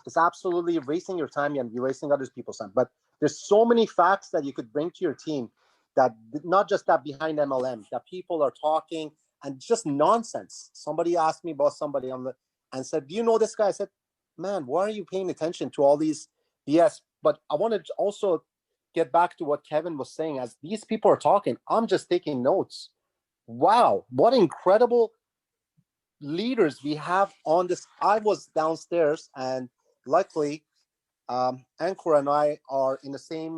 it's absolutely wasting your time and you're wasting other people's time. But there's so many facts that you could bring to your team, that not just that behind MLM, that people are talking and just nonsense. Somebody asked me about somebody and said, do you know this guy? I said, man, why are you paying attention to all these BS? But I wanted to also get back to what Kevin was saying. As these people are talking, I'm just taking notes. Wow, what incredible leaders we have on this. I was downstairs, and luckily, Anchor and I are in the same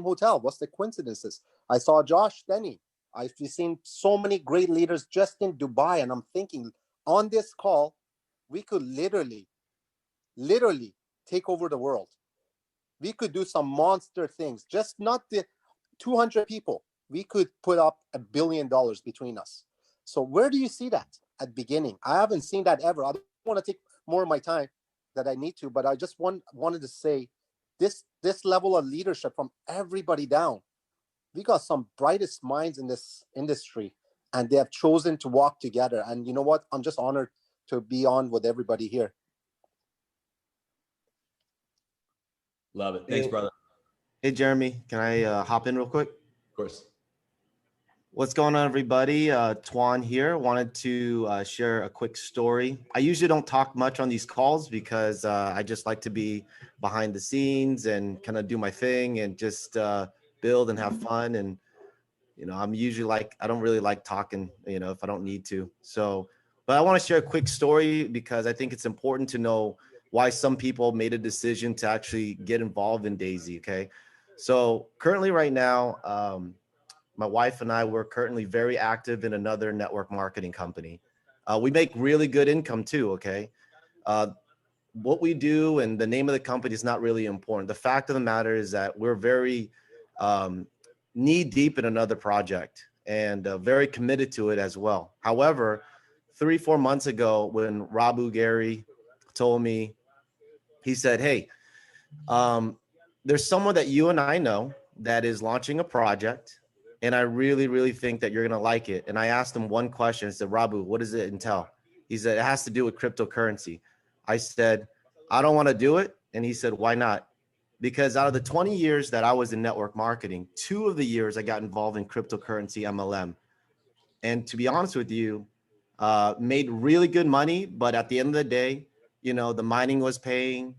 hotel. What's the coincidences? I saw Josh Denny. I've seen so many great leaders just in Dubai, and I'm thinking on this call, we could literally take over the world. We could do some monster things. Just not the 200 people. We could put up $1 billion between us. So where do you see that at beginning? I haven't seen that ever. I don't want to take more of my time that I need to, but I just wanted to say this level of leadership from everybody down. We got some brightest minds in this industry, and they have chosen to walk together. And you know what? I'm just honored to be on with everybody here. love it. Thanks, brother. Hey, Jeremy, can I hop in real quick? Of course. What's going on, everybody? Tuan here. Wanted to share a quick story. I usually don't talk much on these calls because I just like to be behind the scenes and kind of do my thing and just build and have fun. And, you know, I'm usually I don't really like talking, you know, if I don't need to. So, but I want to share a quick story because I think it's important to know why some people made a decision to actually get involved in Daisy, okay? So currently right now, my wife and I were currently very active in another network marketing company. We make really good income too, okay? What we do and the name of the company is not really important. The fact of the matter is that we're very knee deep in another project and very committed to it as well. However, 3-4 months ago when Rabu Gary told me, he said, hey, there's someone that you and I know that is launching a project, and I really, really think that you're going to like it. And I asked him one question. I said, Rabu, what does it entail? He said, it has to do with cryptocurrency. I said, I don't want to do it. And he said, why not? Because out of the 20 years that I was in network marketing, 2 of the years I got involved in cryptocurrency MLM. And to be honest with you, made really good money. But at the end of the day, you know, the mining was paying,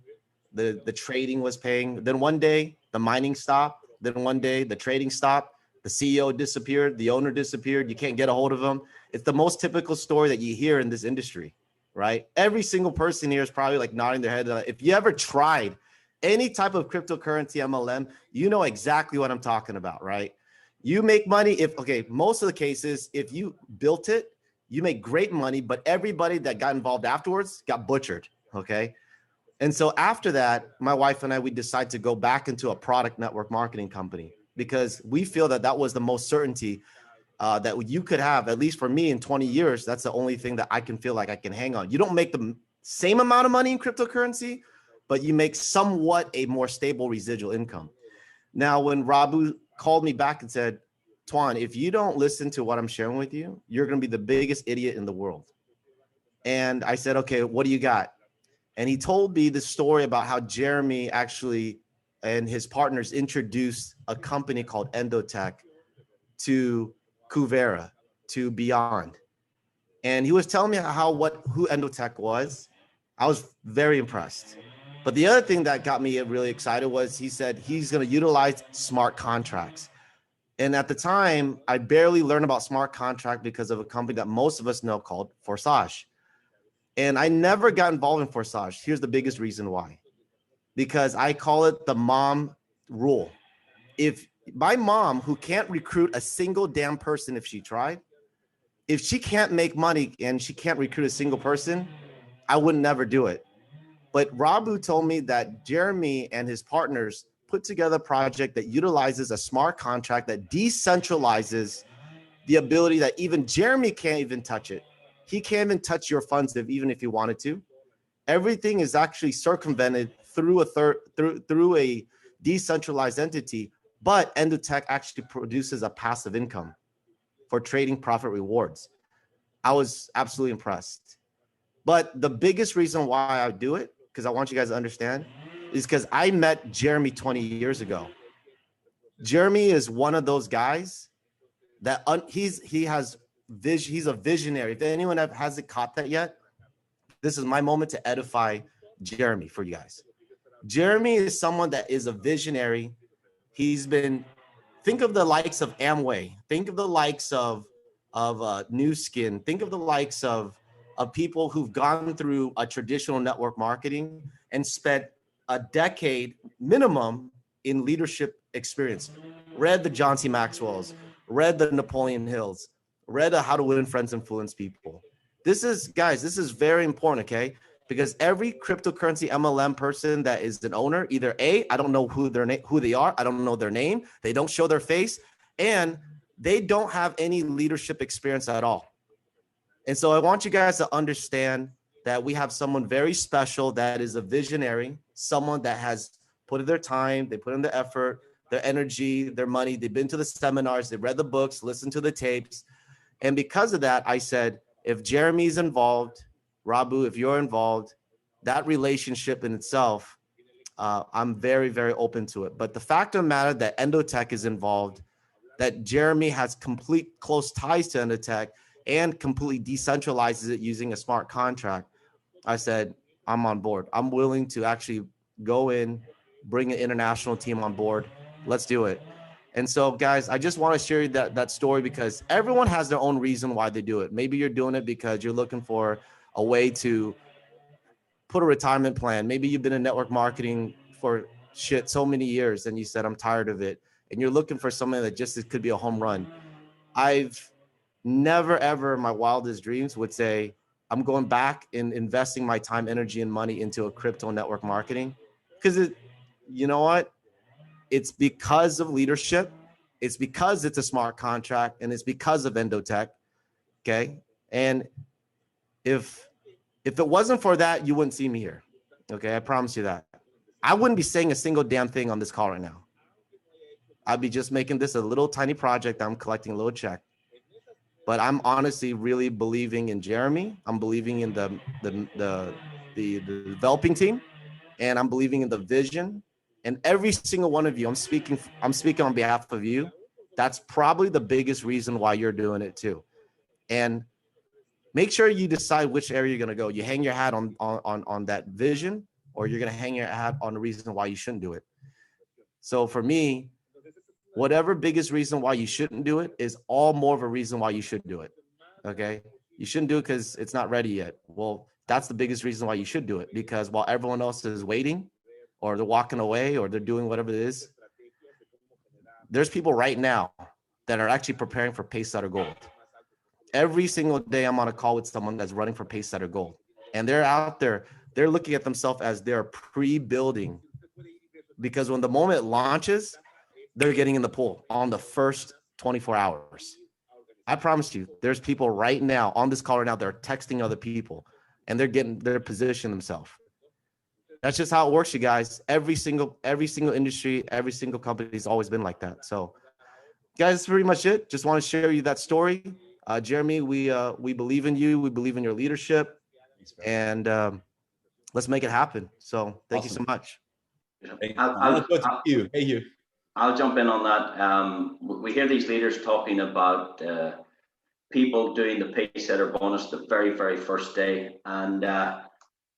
the trading was paying. Then one day the mining stopped. Then one day the trading stopped. The CEO disappeared. The owner disappeared. You can't get a hold of them. It's the most typical story that you hear in this industry, right? Every single person here is probably like nodding their head. If you ever tried any type of cryptocurrency MLM, you know exactly what I'm talking about, right? You make money most of the cases, if you built it, you make great money, but everybody that got involved afterwards got butchered, okay? And so after that, my wife and I, we decided to go back into a product network marketing company because we feel that that was the most certainty that you could have, at least for me in 20 years. That's the only thing that I can feel like I can hang on. You don't make the same amount of money in cryptocurrency, but you make somewhat a more stable residual income. Now, when Rabu called me back and said, Tuan, if you don't listen to what I'm sharing with you, you're going to be the biggest idiot in the world. And I said, okay, what do you got? And he told me the story about how Jeremy actually and his partners introduced a company called Endotech to Kuvera, to Beyond. And he was telling me who Endotech was. I was very impressed. But the other thing that got me really excited was he said he's going to utilize smart contracts. And at the time, I barely learned about smart contract because of a company that most of us know called Forsage. And I never got involved in Forsage. Here's the biggest reason why. Because I call it the mom rule. If my mom, who can't recruit a single damn person if she tried, if she can't make money and she can't recruit a single person, I would never do it. But Rabu told me that Jeremy and his partners put together a project that utilizes a smart contract that decentralizes the ability that even Jeremy can't even touch it. He can't even touch your funds even if he wanted to. Everything is actually circumvented through a decentralized entity, but Endotech actually produces a passive income for trading profit rewards. I was absolutely impressed. But the biggest reason why I do it, because I want you guys to understand, is because I met Jeremy 20 years ago. Jeremy is one of those guys that he's a visionary. If anyone hasn't caught that yet, this is my moment to edify Jeremy for you guys. Jeremy is someone that is a visionary. Think of the likes of Amway. Think of the likes of New Skin. Think of the likes of people who've gone through a traditional network marketing and spent a decade minimum in leadership experience. Read the John C. Maxwell's, read the Napoleon Hills, read How to Win Friends, Influence People. This is very important, okay? Because every cryptocurrency MLM person that is an owner, either A, I don't know who they are, I don't know their name, they don't show their face, and they don't have any leadership experience at all. And so I want you guys to understand that we have someone very special that is a visionary, someone that has put in their time, they put in the effort, their energy, their money, they've been to the seminars, they read the books, listened to the tapes. And because of that, I said, if Jeremy's involved, Rabu, if you're involved, that relationship in itself, I'm very, very open to it. But the fact of the matter that Endotech is involved, that Jeremy has complete close ties to Endotech and completely decentralizes it using a smart contract, I said, I'm on board. I'm willing to actually go in, bring an international team on board. Let's do it. And so, guys, I just want to share that story because everyone has their own reason why they do it. Maybe you're doing it because you're looking for a way to put a retirement plan. Maybe you've been in network marketing for so many years and you said, I'm tired of it. And you're looking for something that just could be a home run. I've never, ever in my wildest dreams would say, I'm going back and investing my time, energy, and money into a crypto network marketing. Because you know what? It's because of leadership. It's because it's a smart contract, and it's because of Endotech. Okay. And if it wasn't for that, you wouldn't see me here. Okay. I promise you that. I wouldn't be saying a single damn thing on this call right now. I'd be just making this a little tiny project. I'm collecting a little check. But I'm honestly really believing in Jeremy. I'm believing in the developing team, and I'm believing in the vision. And every single one of you, I'm speaking on behalf of you. That's probably the biggest reason why you're doing it too. And make sure you decide which area you're gonna go. You hang your hat on that vision, or you're gonna hang your hat on the reason why you shouldn't do it. So for me, whatever biggest reason why you shouldn't do it is all more of a reason why you should do it. Okay, you shouldn't do it because it's not ready yet. Well, that's the biggest reason why you should do it, because while everyone else is waiting, or they're walking away, or they're doing whatever it is, there's people right now that are actually preparing for Pacesetter Gold. Every single day I'm on a call with someone that's running for Pacesetter Gold, and they're out there, they're looking at themselves as they're pre-building, because when the moment it launches, they're getting in the pool on the first 24 hours. I promise you, there's people right now on this call right now, they're texting other people, and they're positioning themselves. That's just how it works, you guys. Every single industry, every single company has always been like that. So, guys, that's pretty much it. Just want to share you that story. Jeremy, we believe in you. We believe in your leadership, and let's make it happen. So, thank you so much. I'll jump in on that. We hear these leaders talking about people doing the Pacesetter bonus the very, very first day. And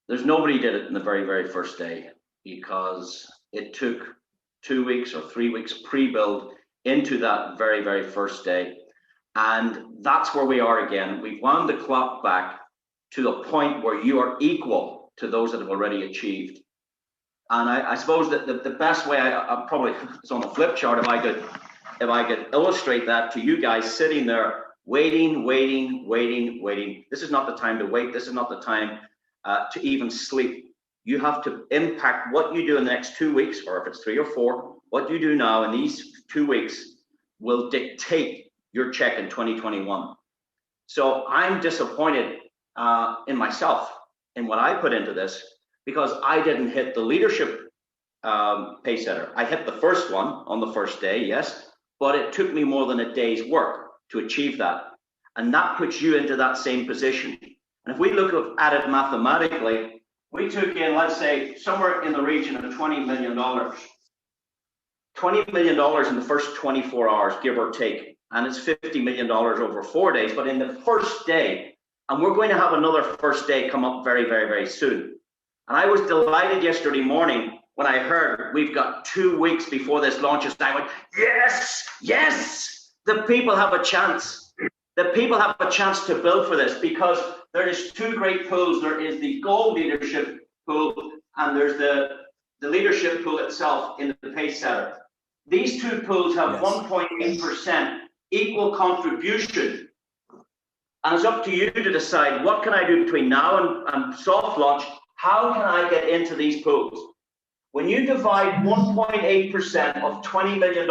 there's nobody did it in the very, very first day, because it took 2 weeks or 3 weeks pre-build into that very, very first day. And that's where we are again. We've wound the clock back to the point where you are equal to those that have already achieved. And I suppose that the best way, I probably, it's on the flip chart, if I could illustrate that to you guys sitting there waiting. This is not the time to wait. This is not the time to even sleep. You have to impact what you do in the next 2 weeks, or if it's 3 or 4, what you do now in these 2 weeks will dictate your check in 2021. So I'm disappointed in myself, in what I put into this, because I didn't hit the leadership Pacesetter. I hit the first one on the first day, yes, but it took me more than a day's work to achieve that. And that puts you into that same position. And if we look at it mathematically, we took in, let's say, somewhere in the region of $20 million. $20 million in the first 24 hours, give or take. And it's $50 million over 4 days. But in the first day, and we're going to have another first day come up very, very, very soon. And I was delighted yesterday morning when I heard we've got 2 weeks before this launches. I went, yes, yes, the people have a chance. The people have a chance to build for this, because there is 2 great pools. There is the gold leadership pool, and there's the leadership pool itself in the Pacesetter. These 2 pools have 1.8% equal contribution. And it's up to you to decide, what can I do between now and soft launch? How can I get into these pools? When you divide 1.8% of $20 million,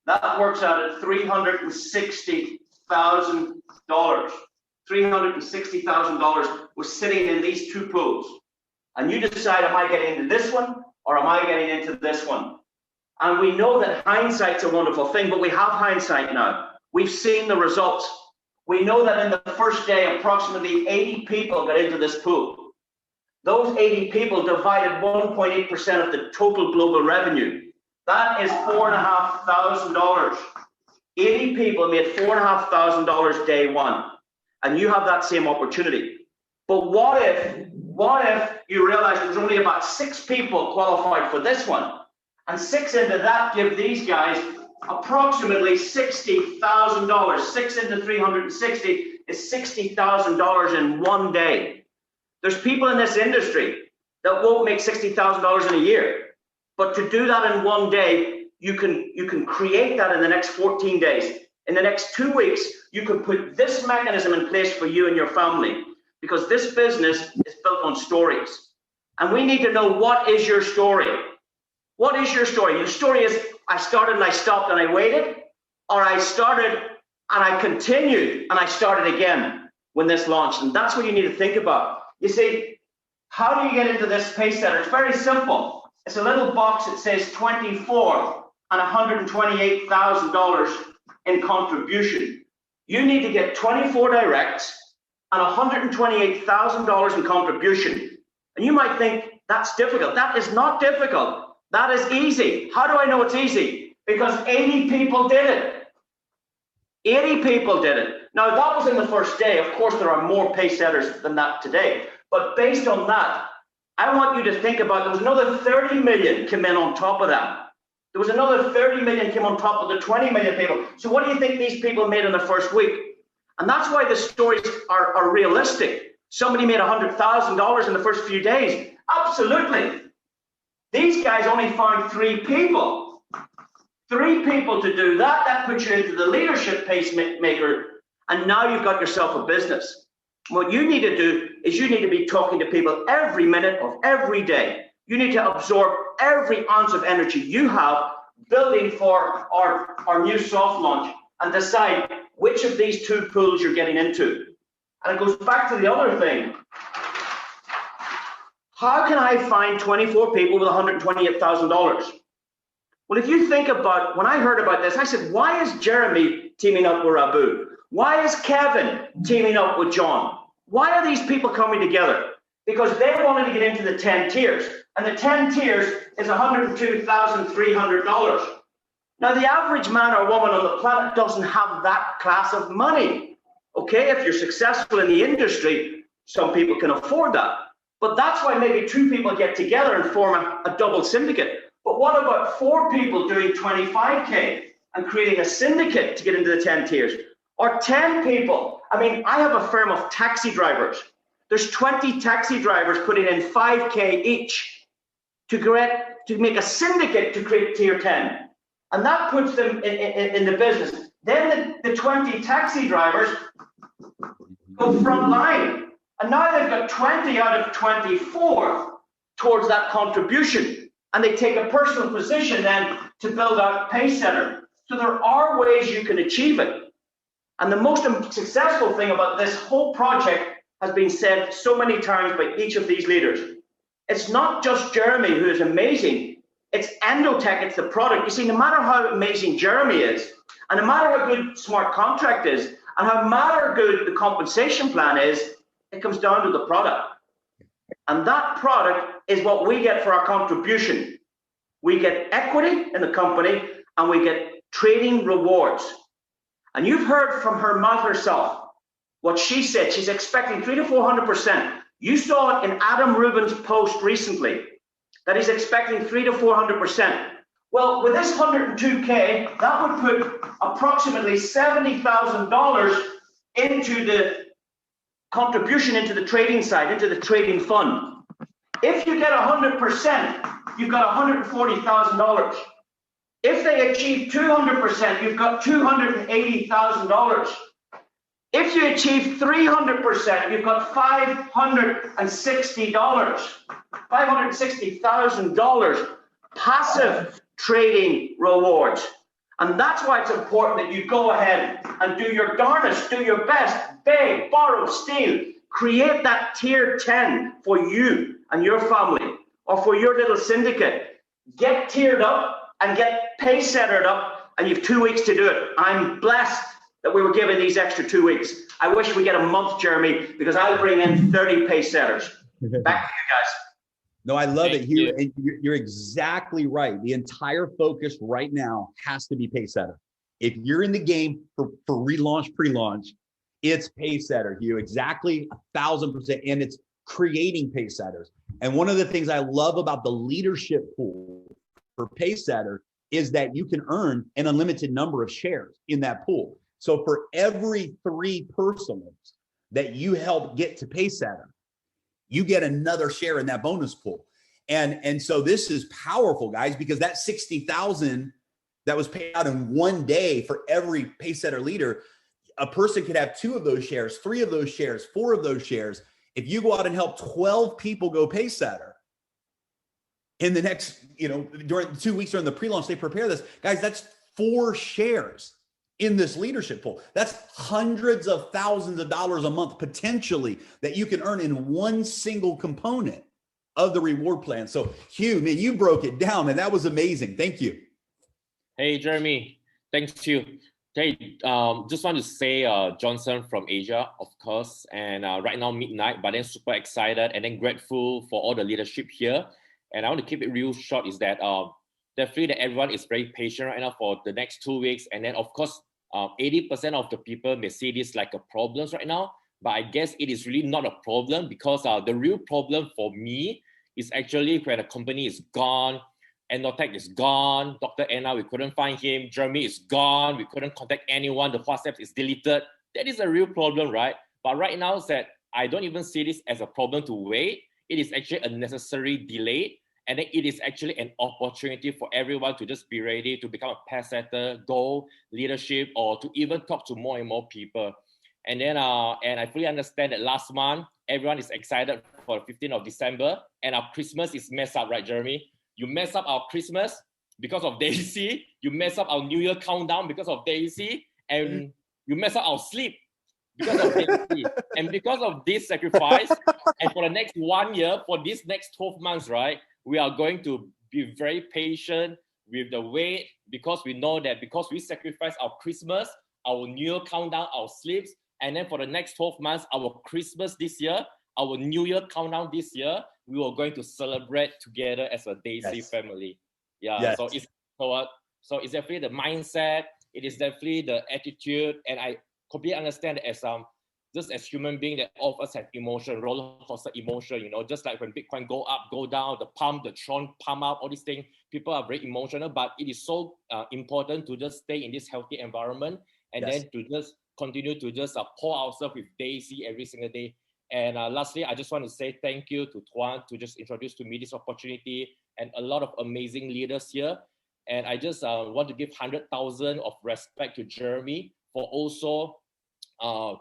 that works out at $360,000. $360,000 was sitting in these 2 pools. And you decide, am I getting into this one or am I getting into this one? And we know that hindsight's a wonderful thing, but we have hindsight now. We've seen the results. We know that in the first day, approximately 80 people got into this pool. Those 80 people divided 1.8% of the total global revenue. That is $4,500. 80 people made $4,500 day one, and you have that same opportunity. But what if you realize there's only about 6 people qualified for this one, and 6 into that give these guys approximately $60,000. 6 into 360 is $60,000 in 1 day. There's people in this industry that won't make $60,000 in a year, but to do that in 1 day, you can create that in the next 14 days. In the next 2 weeks, you can put this mechanism in place for you and your family, because this business is built on stories. And we need to know, what is your story? What is your story? Your story is, I started and I stopped and I waited, or I started and I continued and I started again when this launched. And that's what you need to think about. You see, how do you get into this Pacesetter? It's very simple. It's a little box that says 24 and $128,000 in contribution. You need to get 24 directs and $128,000 in contribution. And you might think that's difficult. That is not difficult. That is easy. How do I know it's easy? Because 80 people did it. 80 people did it. Now, that was in the first day. Of course, there are more Pacesetters than that today. But based on that, I want you to think about, there was another 30 million came in on top of that. There was another 30 million came on top of the 20 million people. So what do you think these people made in the first week? And that's why the stories are realistic. Somebody made $100,000 in the first few days. Absolutely. These guys only found 3 people. 3 people to do that. That puts you into the leadership pacemaker. And now you've got yourself a business. What you need to do is you need to be talking to people every minute of every day. You need to absorb every ounce of energy you have building for our new soft launch, and decide which of these 2 pools you're getting into. And it goes back to the other thing. How can I find 24 people with $128,000? Well, if you think about, when I heard about this, I said, why is Jeremy teaming up with Rabu? Why is Kevin teaming up with John? Why are these people coming together? Because they wanted to get into the 10 tiers. And the 10 tiers is $102,300. Now, the average man or woman on the planet doesn't have that class of money. Okay, if you're successful in the industry, some people can afford that. But that's why maybe 2 people get together and form a double syndicate. But what about 4 people doing 25K and creating a syndicate to get into the 10 tiers? Or 10 people. I mean, I have a firm of taxi drivers. There's 20 taxi drivers putting in 5K each to make a syndicate to create tier 10. And that puts them in the business. Then the 20 taxi drivers go front line. And now they've got 20 out of 24 towards that contribution. And they take a personal position then to build out Paysetter. So there are ways you can achieve it. And the most successful thing about this whole project has been said so many times by each of these leaders. It's not just Jeremy who is amazing. It's Endotech, it's the product. You see, no matter how amazing Jeremy is, and no matter how good smart contract is, and no matter good the compensation plan is, it comes down to the product. And that product is what we get for our contribution. We get equity in the company and we get trading rewards. And you've heard from her mouth herself what she said. She's expecting 300 to 400%. You saw it in Adam Rubin's post recently that he's expecting 300 to 400%. Well, with this 102K, that would put approximately $70,000 into the contribution into the trading side, into the trading fund. If you get 100%, you've got $140,000. If they achieve 200%, you've got $280,000. If you achieve 300%, you've got $560,000 passive trading rewards. And that's why it's important that you go ahead and do your darnest, do your best, beg, borrow, steal, create that tier 10 for you and your family or for your little syndicate. Get tiered up and get Paysettered up, and you've 2 weeks to do it. I'm blessed that we were given these extra 2 weeks. I wish we get a month, Jeremy, because I'll bring in 30 Paysetters. Back to you guys. No, I love it here. And you're exactly right. The entire focus right now has to be Paysetter. If you're in the game for relaunch, pre-launch, it's Paysetter, Hugh, exactly 1,000%. And it's creating Paysetters. And one of the things I love about the leadership pool for Paysetter is that you can earn an unlimited number of shares in that pool. So for every 3 personals that you help get to Paysetter, you get another share in that bonus pool. And so this is powerful, guys, because that 60,000 that was paid out in one day for every Paysetter leader, a person could have 2 of those shares, 3 of those shares, 4 of those shares. If you go out and help 12 people go Paysetter in the next, during 2 weeks during the pre-launch, they prepare this, guys, that's 4 shares in this leadership pool. That's hundreds of thousands of dollars a month potentially that you can earn in one single component of the reward plan. So Hugh, man, you broke it down and that was amazing. Thank you. Hey, Jeremy, thanks to you. Hey, just want to say Johnson from Asia, of course, and right now midnight, but then super excited and then grateful for all the leadership here. And I want to keep it real short is that definitely that everyone is very patient right now for the next 2 weeks. And then of course, 80% of the people may see this like a problem right now, but I guess it is really not a problem because the real problem for me is actually when a company is gone, Endotech is gone, Dr. Anna, we couldn't find him, Jeremy is gone, we couldn't contact anyone, the WhatsApp is deleted. That is a real problem, right? But right now is that I don't even see this as a problem to wait. It is actually a necessary delay. And then it is actually an opportunity for everyone to just be ready to become a Paysetter, go leadership, or to even talk to more and more people. And then, and I fully understand that last month, everyone is excited for the 15th of December, and our Christmas is messed up, right, Jeremy? You mess up our Christmas because of Daisy, you mess up our New Year countdown because of Daisy, and you mess up our sleep because of Daisy. And because of this sacrifice, and for the next 1 year, for these next 12 months, right, we are going to be very patient with the wait because we know that because we sacrifice our Christmas, our New Year countdown, our sleeps, and then for the next 12 months, our Christmas this year, our New Year countdown this year, we are going to celebrate together as a Daisy family. Yeah, Yes. so it's definitely the mindset, it is definitely the attitude, and completely understand that as just as human being, that all of us have emotion, roller coaster emotion, you know, just like when Bitcoin go up, go down, the Tron pump up, all these things, people are very emotional, but it is so important to just stay in this healthy environment and then to just continue to just pour ourselves with Daisy every single day. And lastly, I just want to say thank you to Tuan to just introduce to me this opportunity and a lot of amazing leaders here. And I just want to give 100,000 of respect to Jeremy for also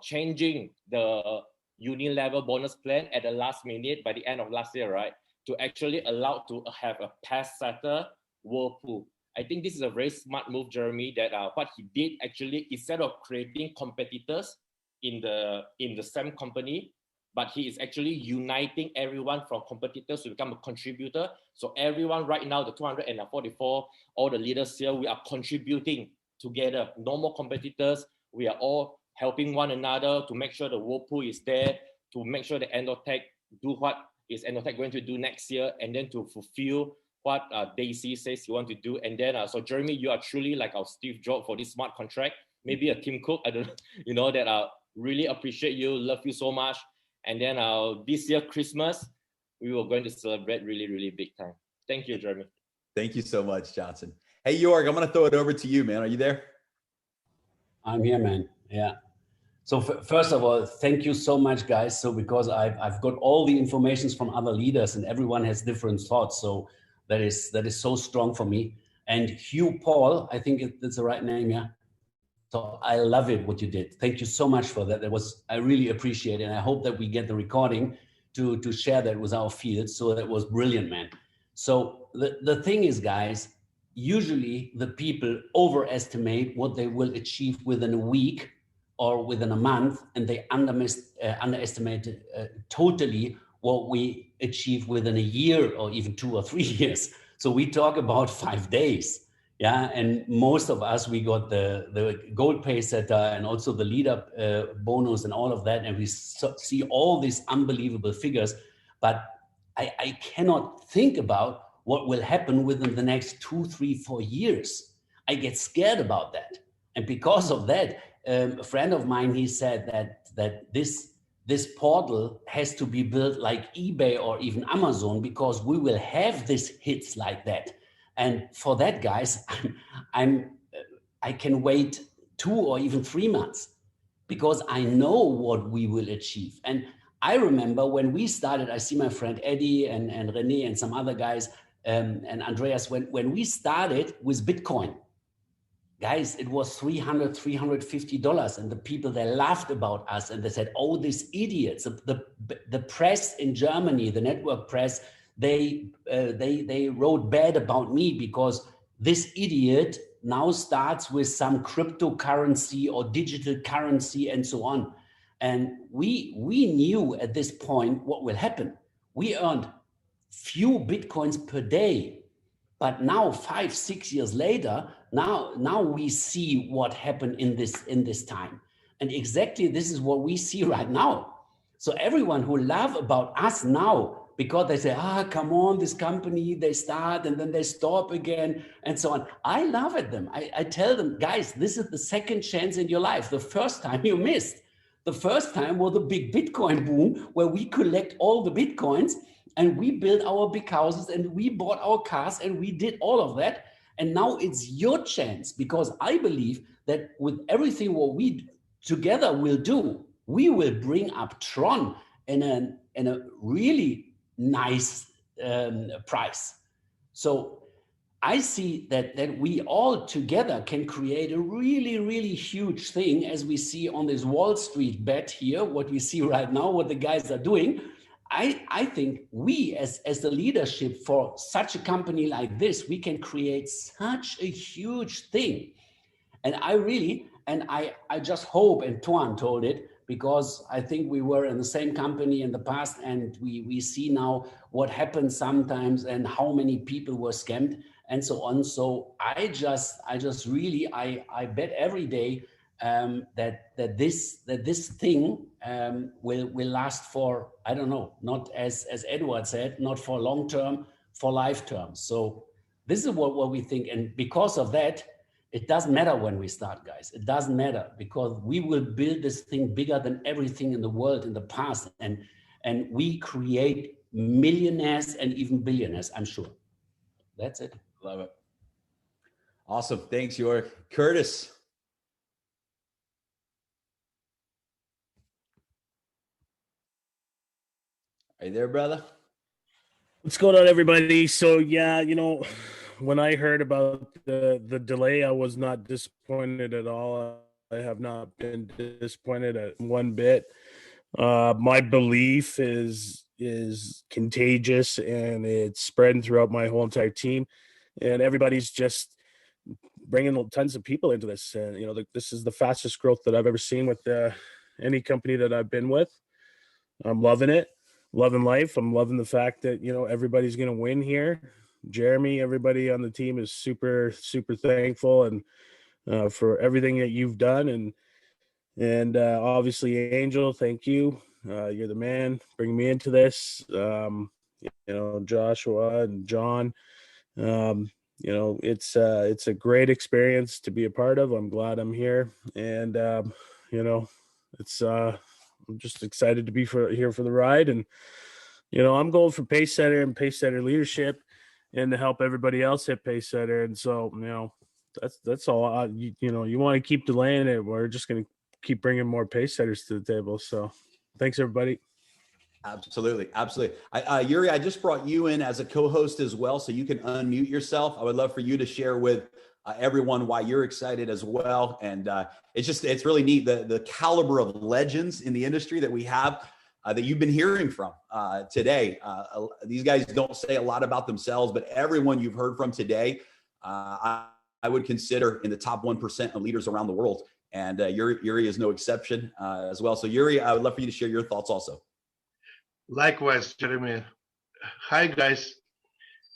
changing the uni-level bonus plan at the last minute by the end of last year, right? To actually allow to have a pass setter whirlpool. I think this is a very smart move, Jeremy, that what he did actually, instead of creating competitors in the same company, but he is actually uniting everyone from competitors to become a contributor. So everyone right now, the 244, all the leaders here, we are contributing together. No more competitors. We are all helping one another to make sure the whirlpool is there, to make sure the Endotech do what is Endotech going to do next year, and then to fulfill what Daisy says you want to do. And then, so Jeremy, you are truly like our Steve Jobs for this smart contract. Maybe a Tim Cook, I don't know, you know, that I really appreciate you, love you so much. And then this year, Christmas, we were going to celebrate really, really big time. Thank you, Jeremy. Thank you so much, Johnson. Hey, York, I'm going to throw it over to you, man. Are you there? I'm here, man. Yeah. So first of all, thank you so much, guys. So because I've got all the informations from other leaders and everyone has different thoughts. So that is so strong for me. And Hugh Paul, I think that's the right name, yeah. So I love it what you did. Thank you so much for that. I really appreciate it. And I hope that we get the recording to share that with our field. So that was brilliant, man. So the thing is, guys, usually the people overestimate what they will achieve within a week or within a month, and they underestimate totally what we achieve within a year or even 2 or 3 years. So we talk about 5 days. Yeah, and most of us, we got the gold pay setter and also the leader bonus and all of that, and we see all these unbelievable figures, but I cannot think about what will happen within the next 2, 3, 4 years. I get scared about that, and because of that, a friend of mine, he said that this portal has to be built like eBay or even Amazon, because we will have these hits like that. And for that, guys, I can wait 2 or even 3 months because I know what we will achieve. And I remember when we started, I see my friend Eddie and René and some other guys and Andreas, when we started with Bitcoin, guys, it was $300, $350. And the people, they laughed about us and they said, oh, these idiots, the press in Germany, the network press, they wrote bad about me because this idiot now starts with some cryptocurrency or digital currency and so on. And we knew at this point what will happen. We earned few Bitcoins per day, but now 5, 6 years later, now we see what happened in this time. And exactly this is what we see right now. So everyone who laugh about us now, because they say, come on, this company, they start and then they stop again and so on. I laugh at them. I tell them, guys, this is the second chance in your life. The first time you missed. The first time was the big Bitcoin boom where we collect all the Bitcoins and we built our big houses and we bought our cars and we did all of that. And now it's your chance, because I believe that with everything what we together will do, we will bring up Tron in a really nice price. So I see that we all together can create a really, really huge thing, as we see on this Wall Street bet here, what we see right now, what the guys are doing. I think we as the leadership for such a company like this, we can create such a huge thing. And I just hope, and Tuan told it, because I think we were in the same company in the past, and we see now what happens sometimes and how many people were scammed and so on. So I just really, I bet every day that this thing will last for, I don't know, not as Edward said, not for long term, for life term. So this is what we think. And because of that, It doesn't matter when we start, guys. It doesn't matter, because we will build this thing bigger than everything in the world in the past. And we create millionaires and even billionaires, I'm sure. That's it. Love it. Awesome. Thanks, York. Curtis. Are you there, brother? What's going on, everybody? So yeah, you know, when I heard about the delay, I was not disappointed at all. I have not been disappointed at one bit. My belief is contagious, and it's spreading throughout my whole entire team, and everybody's just bringing tons of people into this. And you know, this is the fastest growth that I've ever seen with any company that I've been with. I'm loving it. Loving life. I'm loving the fact that, you know, everybody's going to win here. Jeremy, everybody on the team is super, super thankful and for everything that you've done. And obviously, Angel, thank you. You're the man bringing me into this. You know, Joshua and John. You know, it's a great experience to be a part of. I'm glad I'm here. And, you know, it's I'm just excited to be here for the ride. And, you know, I'm going for pace setter and pace setter leadership and to help everybody else hit pace setter. And so, you know, that's all. You know, you want to keep delaying it. We're just going to keep bringing more pace setters to the table. So thanks, everybody. Absolutely. Absolutely. Yuri, I just brought you in as a co-host as well, so you can unmute yourself. I would love for you to share with everyone why you're excited as well. And it's really neat, the caliber of legends in the industry that we have that you've been hearing from today. These guys don't say a lot about themselves, but everyone you've heard from today, I would consider in the top 1% of leaders around the world. And Yuri is no exception as well. So Yuri, I would love for you to share your thoughts also. Likewise, Jeremy. Hi, guys.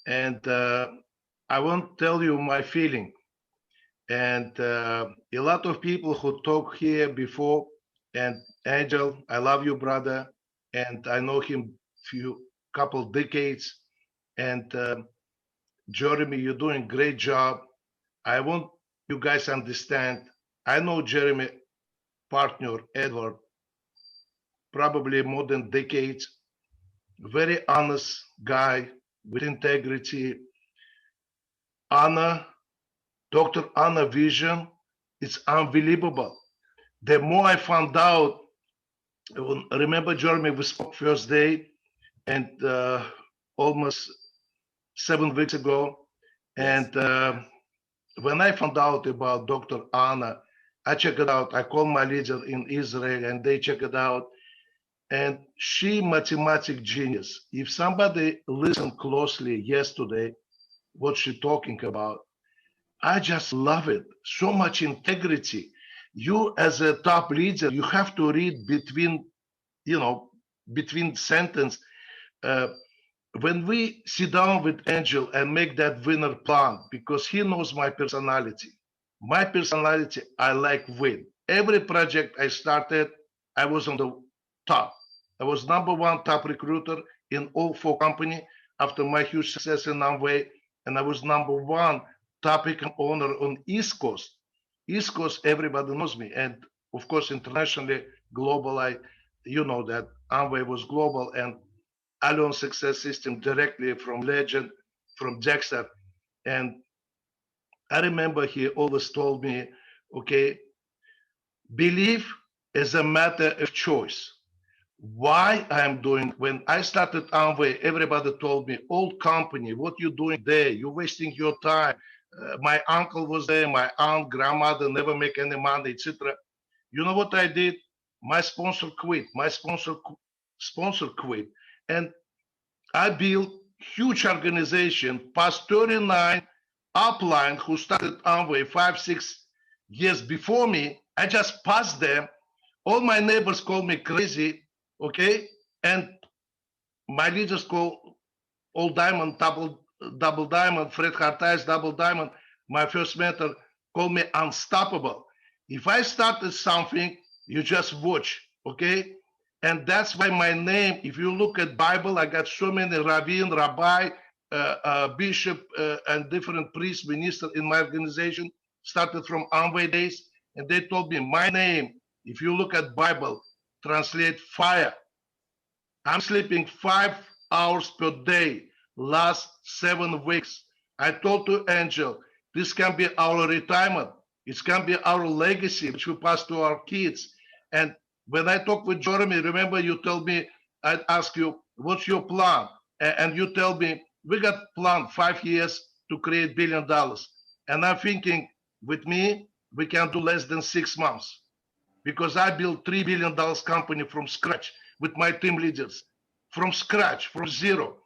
And I want to tell you my feeling. And a lot of people who talk here before, and Angel, I love you, brother. And I know him couple decades. And Jeremy, you're doing a great job. I want you guys to understand. I know Jeremy, partner, Edward, probably more than decades. Very honest guy with integrity. Dr. Anna vision, it's unbelievable. The more I found out, remember, Jeremy, we spoke first day and almost 7 weeks ago. And when I found out about Dr. Anna, I checked it out. I called my leader in Israel and they checked it out. And she mathematic genius. If somebody listened closely yesterday, what she talking about, I just love it. So much integrity. You as a top leader, you have to read between sentence. When we sit down with Angel and make that winner plan, because he knows my personality. My personality, I like win. Every project I started, I was on the top. I was #1 top recruiter in all 4 companies after my huge success in Amway, and I was #1 top account owner on East Coast. East Coast, everybody knows me, and of course internationally, global. You know that Amway was global, and I learned success system directly from Legend, from Dexter, and I remember he always told me, okay, belief is a matter of choice. Why I'm doing, when I started Amway, everybody told me, old company, what you doing there? You're wasting your time. My uncle was there, my aunt, grandmother never make any money, etc. You know what I did? My sponsor quit. My sponsor quit. And I built huge organization, past 39 upline who started Amway 5-6 years before me. I just passed them. All my neighbors call me crazy, okay? And my leaders call Old Diamond, double Diamond, Fred Hartais, Double Diamond. My first mentor called me unstoppable. If I started something, you just watch, okay? And that's why my name, if you look at Bible, I got so many ravine, rabbi, bishop, and different priests, minister in my organization. started from Amway days, and they told me my name, if you look at Bible, translate fire. I'm sleeping 5 hours per day, last 7 weeks. I told to Angel, this can be our retirement. It can be our legacy, which we pass to our kids. And when I talk with Jeremy, remember you told me, I'd ask you, what's your plan? And you tell me, we got planned 5 years to create $1 billion. And I'm thinking, with me, we can do less than 6 months. Because I built $3 billion company from scratch with my team leaders, from scratch, from zero.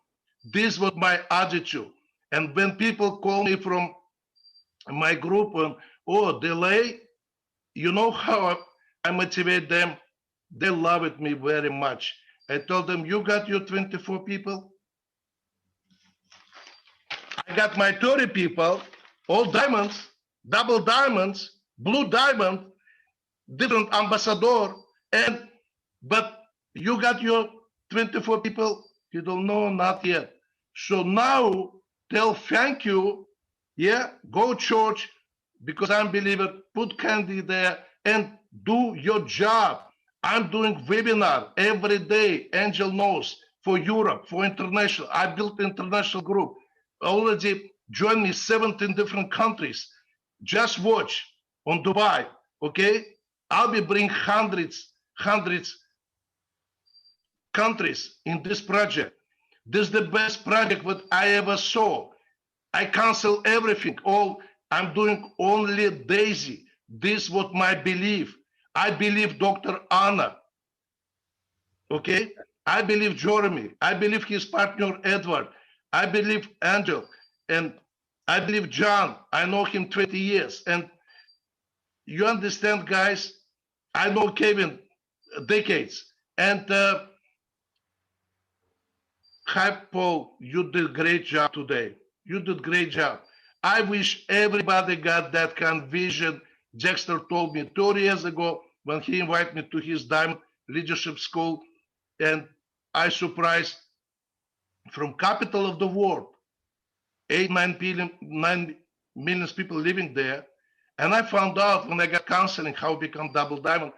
This was my attitude. And when people call me from my group, oh, delay, you know how I motivate them? They love it me very much. I told them, you got your 24 people? I got my 30 people, all diamonds, double diamonds, blue diamond, different ambassador, but you got your 24 people? You don't know, not yet. So now tell thank you, yeah, go church, because I'm believer, put candy there and do your job. I'm doing webinar every day, Angel knows, for Europe, for international. I built international group. Already joined me 17 different countries. Just watch on Dubai, okay? I'll be bring hundreds countries in this project. This is the best project that I ever saw. I cancel everything. I'm doing only Daisy. This is what my belief. I believe Dr. Anna. Okay? I believe Jeremy. I believe his partner Edward. I believe Angel. And I believe John. I know him 20 years. And you understand, guys? I know Kevin decades. And hi, Paul, you did a great job today. You did a great job. I wish everybody got that kind of vision. Dexter told me 30 years ago when he invited me to his Diamond Leadership School, and I surprised from capital of the world, 9 million people living there. And I found out when I got counseling how to become double diamond,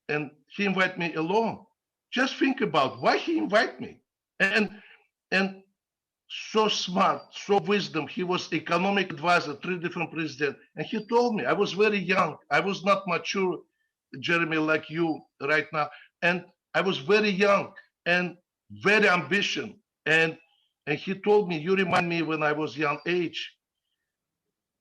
and he invited me alone. Just think about why he invited me. And so smart, so wisdom. He was economic advisor, 3 different presidents. And he told me, I was very young. I was not mature, Jeremy, like you right now. And I was very young and very ambitious. And he told me, you remind me when I was young age.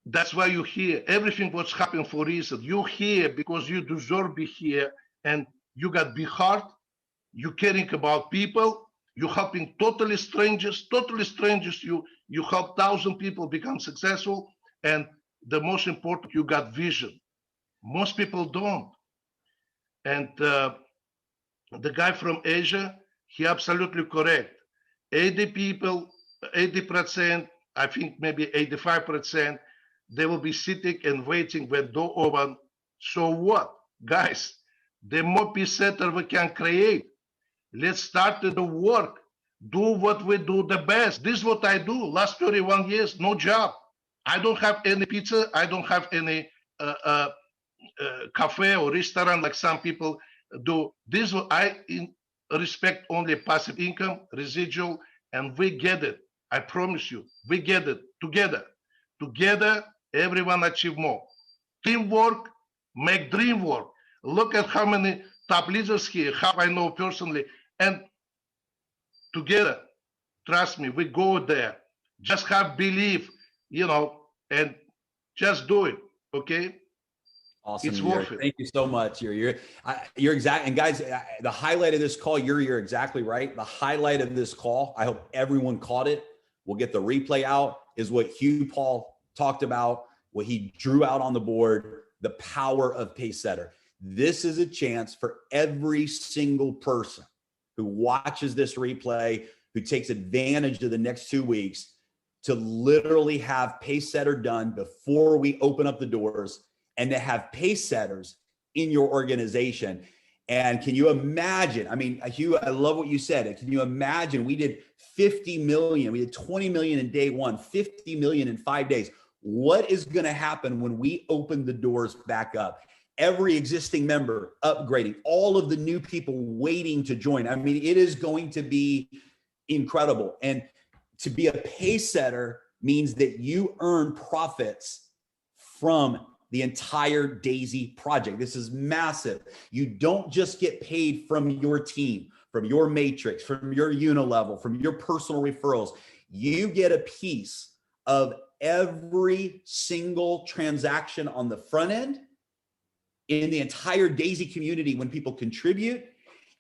That's why you're here. Everything what's happening for a reason. You're here because you deserve to be here. And you got big heart. You're caring about people. You're helping totally strangers. You help 1,000 people become successful. And the most important, you got vision. Most people don't. And the guy from Asia, he absolutely correct. 80%, I think maybe 85%, they will be sitting and waiting when door open. So what? Guys, the more peace center we can create. Let's start the work. Do what we do the best. This is what I do. Last 31 years, no job. I don't have any pizza. I don't have any cafe or restaurant like some people do. This I respect only passive income, residual, and we get it. I promise you, we get it together. Together, everyone achieve more. Teamwork, make dream work. Look at how many top leaders here, how I know personally, and together, trust me, we go there. Just have belief, and just do it, okay? Awesome. It's worth it. Thank you so much. You're exact. And guys, the highlight of this call, you're exactly right. The highlight of this call, I hope everyone caught it. We'll get the replay out, is what Hugh Paul talked about, what he drew out on the board, the power of pace setter. This is a chance for every single person who watches this replay, who takes advantage of the next 2 weeks to literally have pace setter done before we open up the doors, and to have pace setters in your organization. And can you imagine? I mean, Hugh, I love what you said. Can you imagine? We did 50 million. We did 20 million in day one, 50 million in 5 days. what is going to happen when we open the doors back up? Every existing member upgrading, all of the new people waiting to join. I mean, it is going to be incredible. And to be a pace setter means that you earn profits from the entire Daisy project. This is massive. You don't just get paid from your team, from your matrix, from your unilevel, from your personal referrals. You get a piece of every single transaction on the front end in the entire Daisy community when people contribute,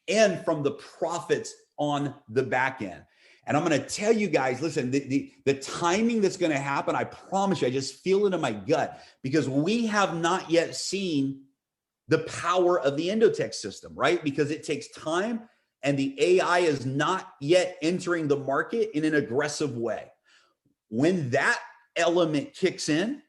and from the profits on the back end. And I'm going to tell you guys, listen, the timing that's going to happen, I promise you, I just feel it in my gut, because we have not yet seen the power of the Endotech system, right? Because it takes time, and the AI is not yet entering the market in an aggressive way. When that element kicks in,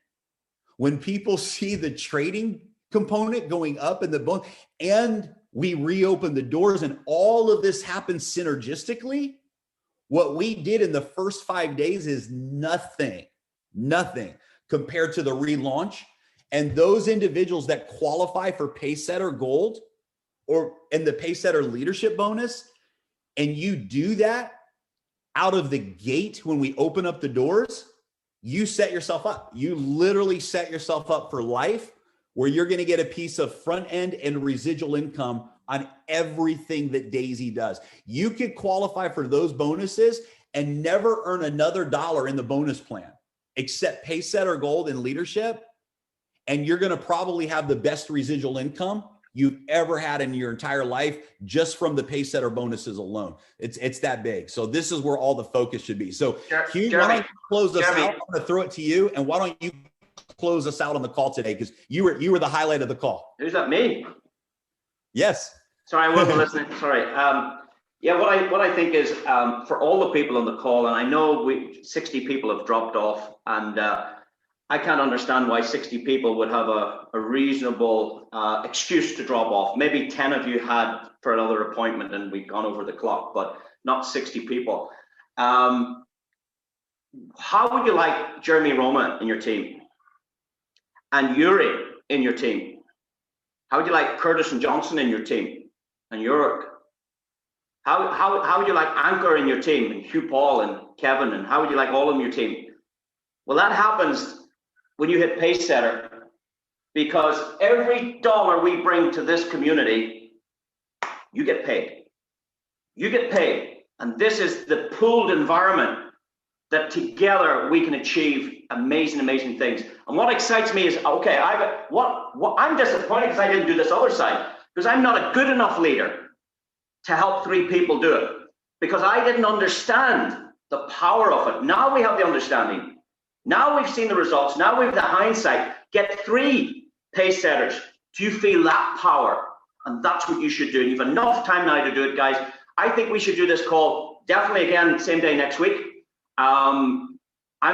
when people see the trading component going up in the bone, and we reopen the doors, and all of this happens synergistically, what we did in the first 5 days is nothing compared to the relaunch. And those individuals that qualify for Pacesetter Gold or in the Pacesetter Leadership Bonus, and you do that out of the gate when we open up the doors, you set yourself up. You literally set yourself up for life, where you're going to get a piece of front end and residual income on everything that Daisy does. You could qualify for those bonuses and never earn another dollar in the bonus plan, except Pacesetter Gold and Leadership. And you're going to probably have the best residual income you've ever had in your entire life, just from the Pacesetter bonuses alone. It's that big. So this is where all the focus should be. So Hugh, why don't you close us out? I'm going to throw it to you. And why don't you close us out on the call today? Because you were the highlight of the call. Who's that, me? Yes. Sorry, I wasn't listening. Sorry. Yeah, what I think is, for all the people on the call, and I know 60 people have dropped off, and I can't understand why 60 people would have a reasonable excuse to drop off. Maybe 10 of you had for another appointment and we've gone over the clock, but not 60 people. How would you like Jeremy Roma in your team? And Yuri in your team? How would you like Curtis and Johnson in your team? And Yurik? How would you like Anchor in your team? And Hugh Paul and Kevin? And how would you like all of your team? Well, that happens when you hit Pacesetter, because every dollar we bring to this community, you get paid. You get paid. And this is the pooled environment that together we can achieve amazing, amazing things. And what excites me is, okay, I'm disappointed because I didn't do this other side, because I'm not a good enough leader to help 3 people do it, because I didn't understand the power of it. Now we have the understanding. Now we've seen the results. Now we have the hindsight. Get 3 pace setters. Do you feel that power? And that's what you should do. And you've enough time now to do it, guys. I think we should do this call definitely again, same day next week. I'm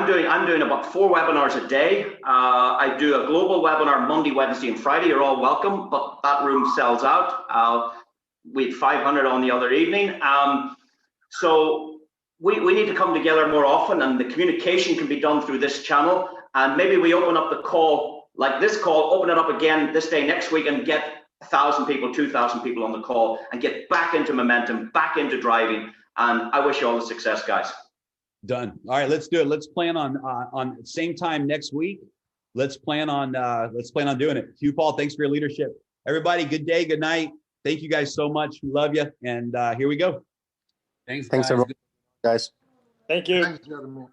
doing about 4 webinars a day. I do a global webinar Monday, Wednesday, and Friday. You're all welcome, but that room sells out. We had 500 on the other evening. So we need to come together more often, and the communication can be done through this channel. And maybe we open up the call, like this call, open it up again this day next week, and get 1,000 people, 2,000 people on the call, and get back into momentum, back into driving. And I wish you all the success, guys. Done. All right, let's do it. Let's plan on same time next week. Let's plan on doing it. Hugh Paul, thanks for your leadership. Everybody, good day, good night. Thank you guys so much. We love you. And here we go. Thanks everyone. Guys. Thank you. Thanks, Jeremy.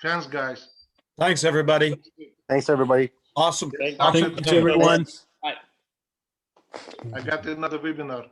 Thanks, guys. Thanks, everybody. Thanks, everybody. Awesome. Thank Thank you, everyone. I got another webinar.